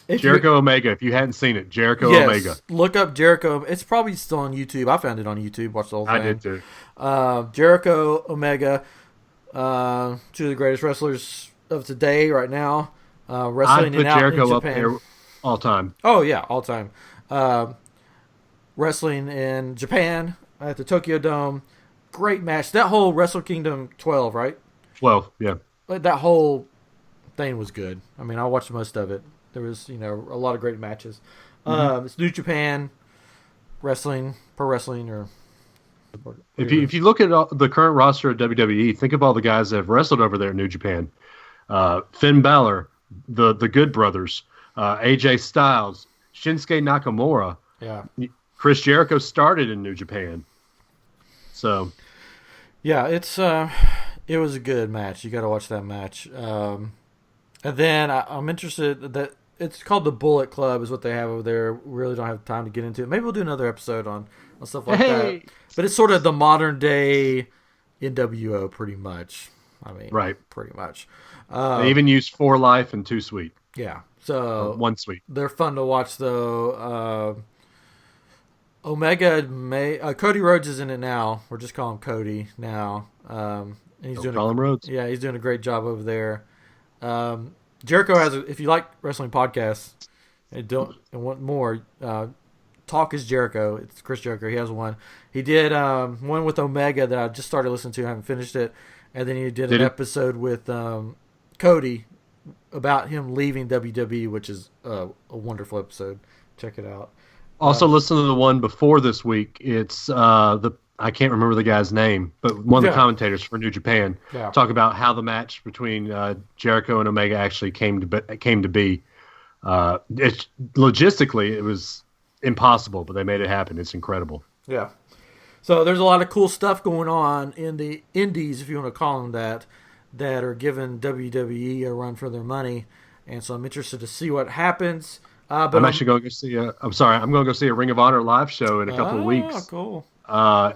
Jericho Omega, if you hadn't seen it, Omega. Look up Jericho. It's probably still on YouTube. I found it on YouTube. Watched the whole thing. I did too. Jericho Omega, two of the greatest wrestlers of today right now. Wrestling in Japan. all time. Oh yeah, all time. Wrestling in Japan at the Tokyo Dome, great match. That whole Wrestle Kingdom 12, right? 12, yeah. That whole thing was good. I mean, I watched most of it. There was, a lot of great matches. It's New Japan Wrestling, Pro Wrestling, or if you look at the current roster of WWE, think of all the guys that have wrestled over there in New Japan. Finn Balor, the Good Brothers, AJ Styles, Shinsuke Nakamura. Yeah. Chris Jericho started in New Japan. So, yeah, it was a good match. You got to watch that match. And then I'm interested that it's called the Bullet Club is what they have over there. We really don't have time to get into it. Maybe we'll do another episode on stuff like that. But it's sort of the modern day NWO, pretty much. I mean, right, pretty much. They even use 4 Life and 2 Sweet. Yeah, so 1 Sweet. They're fun to watch though. Omega, Cody Rhodes is in it now. We're just calling him Cody now. And he's Rhodes. Yeah, he's doing a great job over there. Jericho has if you like wrestling podcasts and want more, Talk is Jericho. It's Chris Jericho. He has one. He did one with Omega that I just started listening to. I haven't finished it. And then he did an episode with Cody about him leaving WWE, which is a wonderful episode. Check it out. Also, listen to the one before this week. It's I can't remember the guy's name, but one of the commentators for New Japan talk about how the match between Jericho and Omega actually came to be. Logistically, it was impossible, but they made it happen. It's incredible. Yeah. So there's a lot of cool stuff going on in the indies, if you want to call them that are giving WWE a run for their money, and so I'm interested to see what happens. But I'm actually going to go see I'm going to go see a Ring of Honor live show in a couple of weeks. Oh, cool.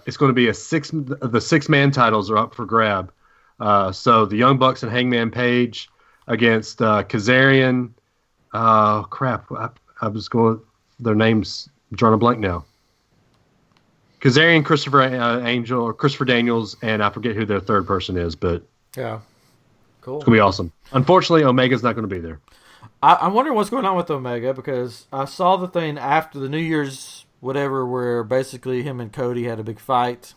It's going to be the 6-man titles are up for grab. So the Young Bucks and Hangman Page against Kazarian. Crap. I was going, their names drawing a blank now. Kazarian, Christopher Angel, or Christopher Daniels, and I forget who their third person is, but yeah, cool. It's going to be awesome. Unfortunately, Omega's not going to be there. I'm wondering what's going on with Omega, because I saw the thing after the New Year's whatever where basically him and Cody had a big fight.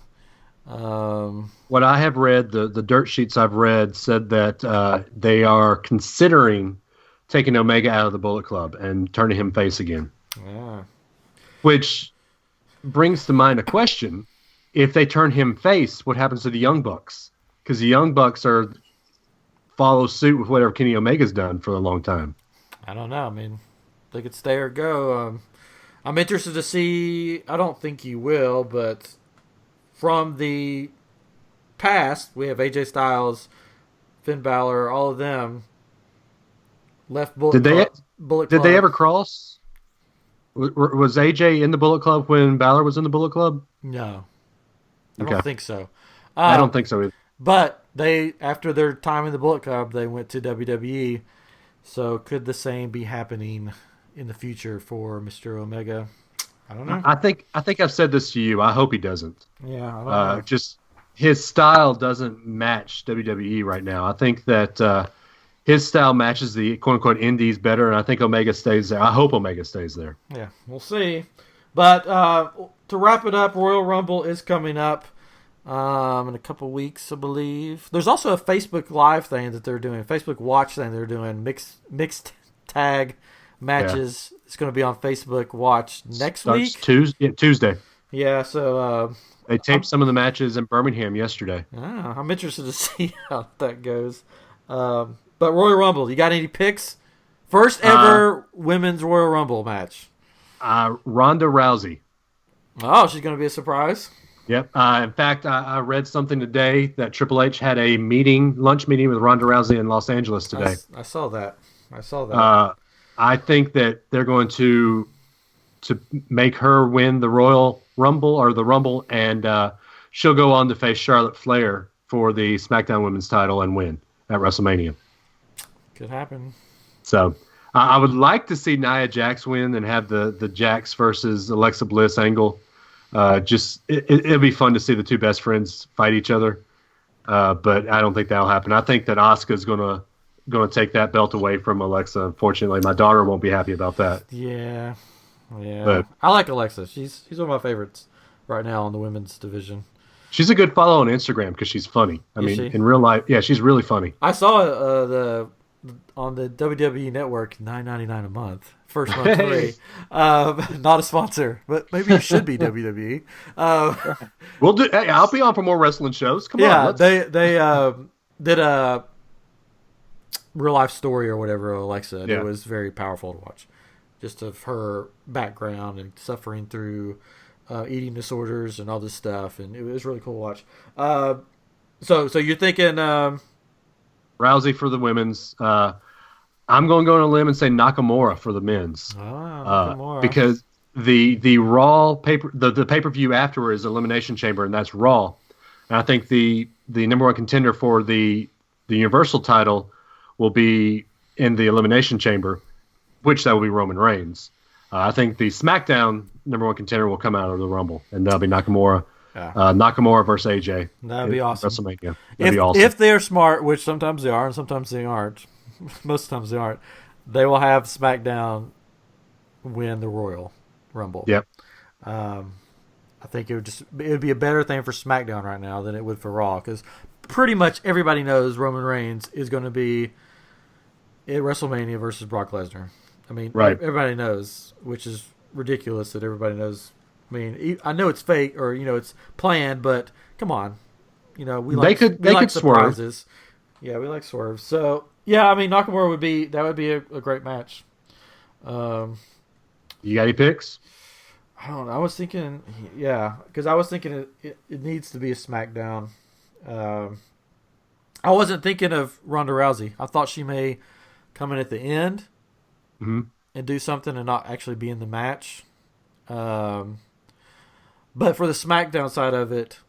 What I have read, the dirt sheets I've read said that they are considering taking Omega out of the Bullet Club and turning him face again. Yeah. Which brings to mind a question. If they turn him face, what happens to the Young Bucks? Because the Young Bucks follow suit with whatever Kenny Omega's done for a long time. I don't know. I mean, they could stay or go. I'm interested to see. I don't think he will, but from the past, we have AJ Styles, Finn Balor, all of them left Bullet Club. Did they ever cross? Was AJ in the Bullet Club when Balor was in the Bullet Club? No. I don't think so. I don't think so either. But they, after their time in the Bullet Club, they went to WWE. So could the same be happening in the future for Mr. Omega? I don't know. I think I've said this to you. I hope he doesn't. Yeah, I don't know. Just his style doesn't match WWE right now. I think that his style matches the quote-unquote indies better, and I think Omega stays there. I hope Omega stays there. Yeah, we'll see. But to wrap it up, Royal Rumble is coming up in a couple weeks, I believe. There's also a Facebook Live thing that they're doing, a Facebook Watch thing they're doing, mixed tag matches. Yeah. It's going to be on Facebook Watch next week. Tuesday. Yeah, so... they taped some of the matches in Birmingham yesterday. I'm interested to see how that goes. But Royal Rumble, you got any picks? First ever women's Royal Rumble match. Ronda Rousey. Oh, she's going to be a surprise. Yep. In fact, I read something today that Triple H had a lunch meeting with Ronda Rousey in Los Angeles today. I saw that. I think that they're going to make her win the Royal Rumble or the Rumble, and she'll go on to face Charlotte Flair for the SmackDown Women's title and win at WrestleMania. Could happen. So I would like to see Nia Jax win and have the Jax versus Alexa Bliss angle. It'll be fun to see the two best friends fight each other. But I don't think that'll happen. I think that Asuka's going to going to take that belt away from Alexa. Unfortunately, my daughter won't be happy about that. Yeah. But I like Alexa. She's one of my favorites right now in the women's division. she's a good follow on Instagram because she's funny. I mean, she? in real life, yeah, she's really funny. I saw on the WWE Network, $9.99 a month. First month free. Not a sponsor, but maybe it should be WWE. We'll do. Hey, I'll be on for more wrestling shows. Come on. They did a real life story or whatever, Alexa. And it was very powerful to watch, just of her background and suffering through eating disorders and all this stuff, and it was really cool to watch. So you're thinking Rousey for the women's. I'm going to go on a limb and say Nakamura for the men's. Nakamura. Because the Raw the pay-per-view after is Elimination Chamber, and that's Raw. And I think the number one contender for the Universal title will be in the Elimination Chamber, which that will be Roman Reigns. I think the SmackDown number one contender will come out of the Rumble, and that'll be Nakamura. Yeah. Nakamura versus AJ. That'd be awesome. WrestleMania. That'd be awesome. If they're smart, which sometimes they are and sometimes they aren't, most times they aren't, they will have SmackDown win the Royal Rumble. Yep. I think it would be a better thing for SmackDown right now than it would for Raw, because pretty much everybody knows Roman Reigns is going to be at WrestleMania versus Brock Lesnar. I mean, everybody knows, which is ridiculous that everybody knows. I mean, I know it's fake or it's planned, but come on, we like surprises. Swerve. Yeah, we like swerves. So yeah, I mean, Nakamura would be a great match. You got any picks? I don't know. I was thinking, because I was thinking it needs to be a SmackDown. I wasn't thinking of Ronda Rousey. I thought she may come in at the end and do something and not actually be in the match. But for the SmackDown side of it,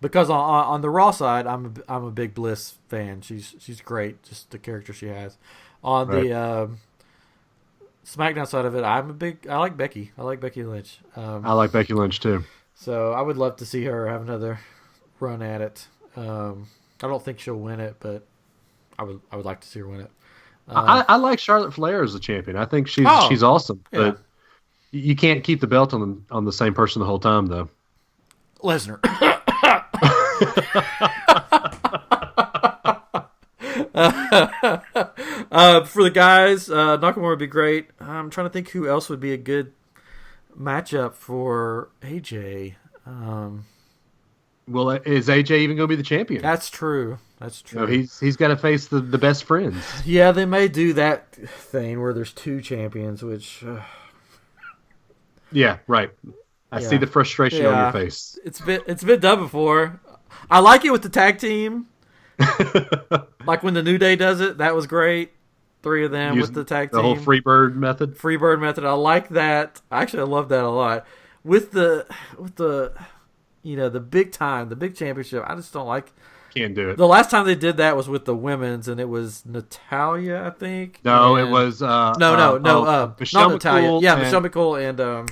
because on the Raw side, I'm a big Bliss fan. She's great, just the character she has. On the SmackDown side of it, I like Becky. I like Becky Lynch. I like Becky Lynch too. So I would love to see her have another run at it. I don't think she'll win it, but I would like to see her win it. I like Charlotte Flair as the champion. I think she's awesome, but you can't keep the belt on the same person the whole time, though. Lesnar. For the guys, Nakamura would be great. I'm trying to think who else would be a good matchup for AJ. Well, is AJ even going to be the champion? That's true. No, he's got to face the best friends. Yeah, they may do that thing where there's two champions, which... Yeah, right. I see the frustration on your face. It's been done before. I like it with the tag team. Like when the New Day does it, that was great. 3 of them with the tag team. The whole Freebird method. Freebird method. I like that. Actually, I love that a lot. With the the big time, the big championship, I just don't like. Can't do it. The last time they did that was with the women's, and it was Natalia, I think. No, it was not Michelle Natalia. McCool. Yeah, Michelle McCool and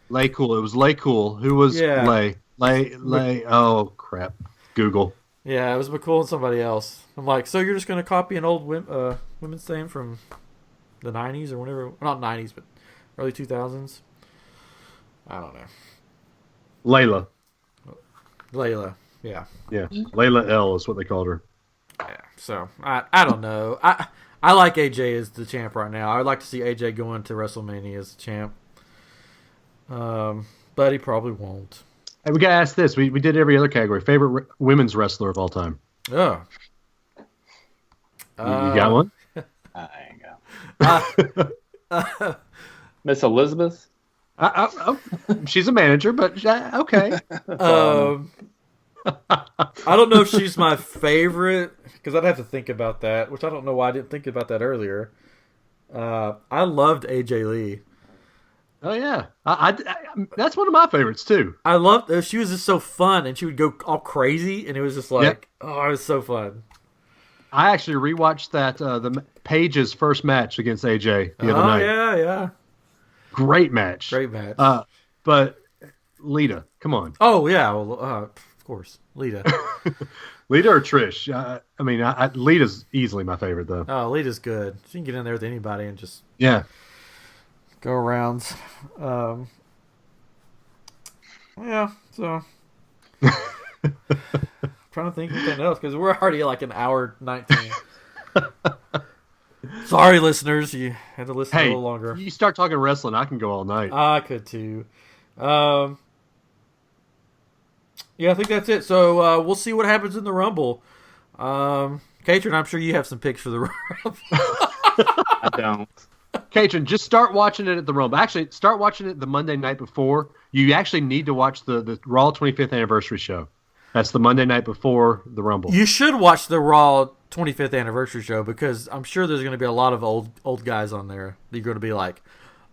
Lay Cool. It was Lay Cool. Who was Lay? Lay. Oh crap! Google. Yeah, it was McCool and somebody else. I'm like, so you're just going to copy an old women's thing from the 90s or whatever? Well, not 90s, but early 2000s? I don't know. Layla, yeah. Yeah, Layla L is what they called her. Yeah, so I don't know. I like AJ as the champ right now. I would like to see AJ go into WrestleMania as the champ. But he probably won't. Hey, we got to ask this. We did every other category. Favorite women's wrestler of all time? Oh. You got one? I ain't got Miss Elizabeth? She's a manager, but okay. I don't know if she's my favorite, because I'd have to think about that, which I don't know why I didn't think about that earlier. I loved AJ Lee. Oh, yeah. I that's one of my favorites, too. I loved her. She was just so fun, and she would go all crazy, and it was just like, oh, it was so fun. I actually rewatched that the Paige's first match against AJ the other night. Oh, yeah. Great match. But Lita, come on. Oh, yeah. Well, of course. Lita. Lita or Trish? I mean, Lita's easily my favorite, though. Oh, Lita's good. She can get in there with anybody and just Yeah. go around. Yeah, so trying to think of anything else because we're already like an hour 19. Sorry, listeners, you had to listen a little longer. You start talking wrestling, I can go all night. I could too. Yeah, I think that's it. So we'll see what happens in the Rumble. Katrin, I'm sure you have some picks for the Rumble. I don't. Katrin, just start watching it at the Rumble. Actually, start watching it the Monday night before. You actually need to watch the Raw 25th anniversary show. That's the Monday night before the Rumble. You should watch the Raw 25th anniversary show because I'm sure there's going to be a lot of old guys on there. You're going to be like,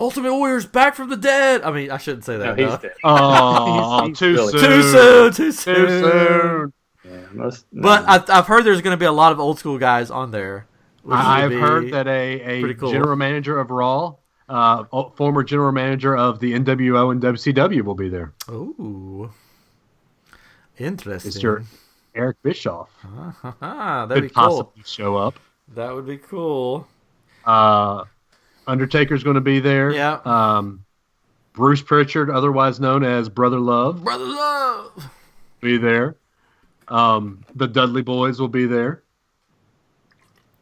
Ultimate Warrior's back from the dead. I mean, I shouldn't say that. No, he's dead. Oh, he's too really soon. Too soon. Yeah, But I've heard there's going to be a lot of old school guys on there. I've heard that a cool. general manager of Raw, former general manager of the NWO and WCW will be there. Ooh. Interesting. Mr. Eric Bischoff. That'd Could be cool. possibly show up. That would be cool. Undertaker's going to be there. Yeah. Bruce Pritchard, otherwise known as Brother Love, Brother Love. be there. The Dudley Boys will be there.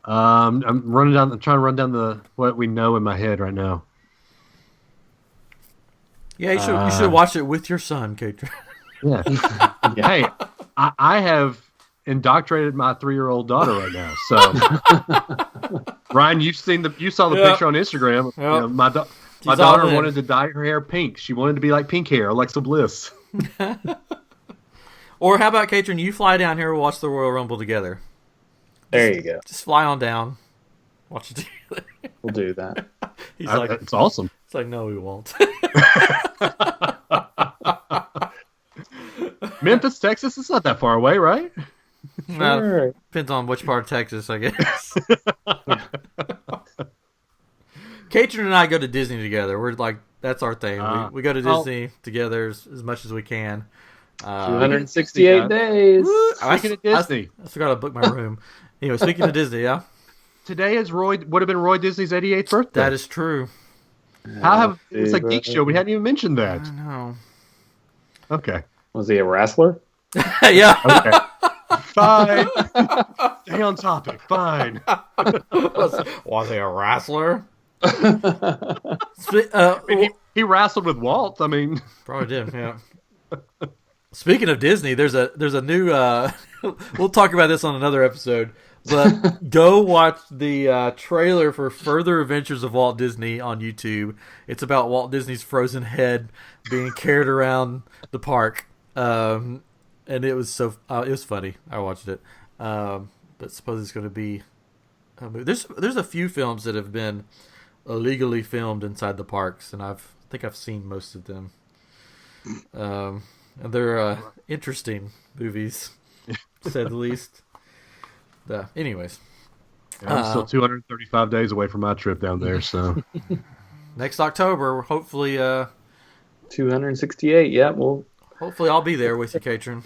I'm trying to run down what we know in my head right now. Yeah, you should watch it with your son, Katrin. Yeah. Hey, I have indoctrinated my 3-year-old daughter right now. So, Ryan, you saw the picture on Instagram. Yep. You know, my daughter wanted to dye her hair pink. She wanted to be like Pink Hair, Alexa Bliss. Or how about, Katrin, you fly down here and watch the Royal Rumble together. There you go. Just fly on down. Watch it together. We'll do that. He's like, it's awesome. it's like, no, we won't. Memphis, Texas, it's not that far away, right? Well, depends on which part of Texas, I guess. Katrin and I go to Disney together. We're like, that's our thing. We go to Disney together as much as we can. 268 days. Speaking of Disney. I forgot to book my room. Anyway, speaking of Disney, yeah. Today would have been Roy Disney's 88th birthday. That is true. It's a geek show. We hadn't even mentioned that. I know. Okay. Was he a wrestler? Yeah. Okay. Fine. Stay on topic. Fine. Was he a wrestler? He wrestled with Walt. I mean, Probably did, yeah. Speaking of Disney, there's a new we'll talk about this on another episode, but go watch the trailer for Further Adventures of Walt Disney on YouTube. It's about Walt Disney's frozen head being carried around the park. And it was it was funny. I watched it. But suppose it's going to be a movie. There's a few films that have been illegally filmed inside the parks, and I think I've seen most of them. And they're interesting movies, to say the least. Anyways. I'm still 235 days away from my trip down there, so. Next October, hopefully. 268, yeah. Well, hopefully I'll be there with you, Katrin.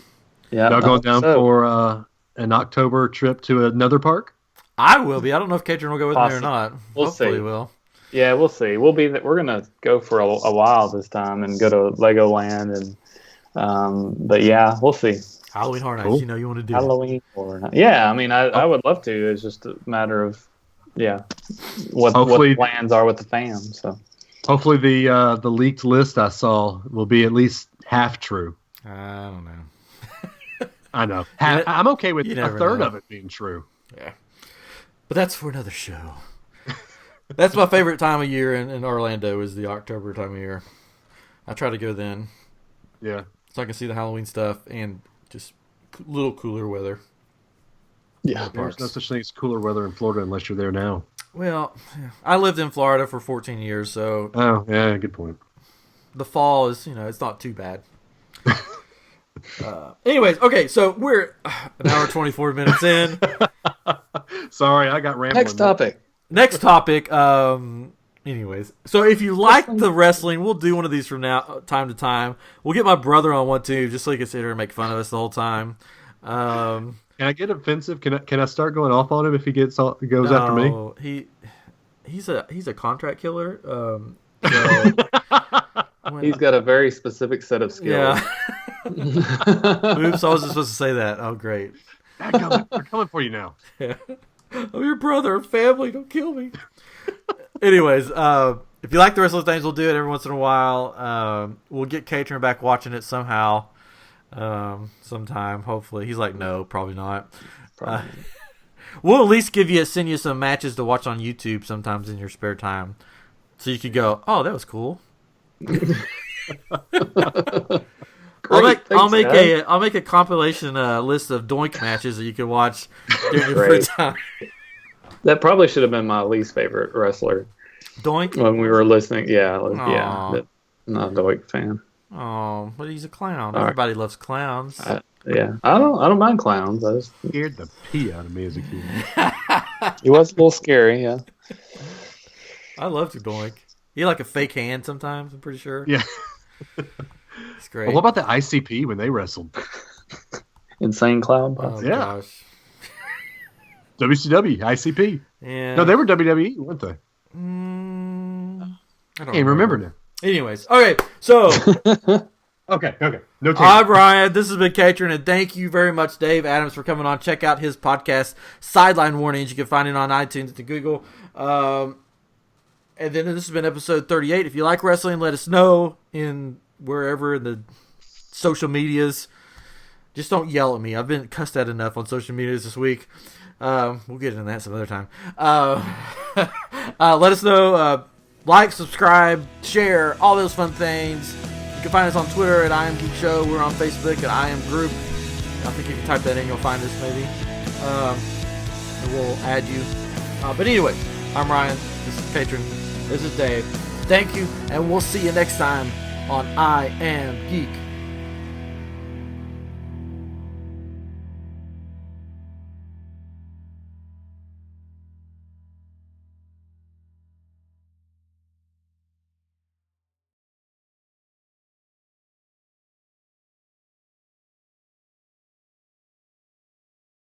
Yeah. Y'all going down for an October trip to another park? I will be. I don't know if Katrin will go with me or not. We'll hopefully see. Will. Yeah, we'll see. We're gonna go for a while this time and go to Legoland and but yeah, we'll see. Halloween Horror Nights, Cool. you know you want to do. Halloween or not. Yeah, I mean I would love to. It's just a matter of what the plans are with the fam. So hopefully the leaked list I saw will be at least half true. I don't know. I know. I'm okay with You a never third know. of it being true. Yeah. But that's for another show. That's my favorite time of year in Orlando is the October time of year. I try to go then. Yeah. So I can see the Halloween stuff and just a little cooler weather. yeah, There's no such thing as cooler weather in Florida unless you're there now. Well, I lived in Florida for 14 years, so Oh, yeah, good point. the fall is, it's not too bad. Anyways, okay, so we're an hour 24 minutes in. Sorry, I got rambling. Next topic. Anyways, so if you like the wrestling, we'll do one of these from time to time. We'll get my brother on one too, just so he can sit here and make fun of us the whole time. Can I get offensive? Can I start going off on him if he goes after me? No, he's a contract killer. He's got a very specific set of skills. Yeah. Oops, I wasn't supposed to say that. Oh, great. They're coming for you now. Yeah. I'm your brother, family. Don't kill me. Anyways, if you like the wrestling things, we'll do it every once in a while. We'll get Catron back watching it somehow, sometime. Hopefully, he's like, no, probably not. We'll at least send you some matches to watch on YouTube sometimes in your spare time, so you could go, oh, that was cool. I'll make a compilation list of Doink matches that you can watch during your free time. That probably should have been my least favorite wrestler. Doink? When we were listening, not a Doink fan. Oh, but he's a clown. Everybody loves clowns. I don't mind clowns. I just scared the pee out of me as a kid. He was a little scary, yeah. I loved Doink. He had like a fake hand sometimes, I'm pretty sure. Yeah. It's great. Well, what about the ICP when they wrestled? Insane Clown Oh, yeah. Gosh. WCW, ICP. Yeah. No, they were WWE, weren't they? I don't can't remember now. Anyways, okay, so Okay. No take. I'm Ryan. This has been Catron, and thank you very much, Dave Adams, for coming on. Check out his podcast, Sideline Warning. You can find it on iTunes and Google. And then this has been episode 38. If you like wrestling, let us know in wherever in the social medias. Just don't yell at me. I've been cussed at enough on social medias this week. We'll get into that some other time. Let us know. Like, subscribe, share, all those fun things. You can find us on Twitter at iamGeekShow. We're on Facebook at iamGroup. I think if you type that in, you'll find us maybe. And we'll add you. But anyway, I'm Ryan. This is Catron. This is Dave. Thank you, and we'll see you next time on I Am Geek.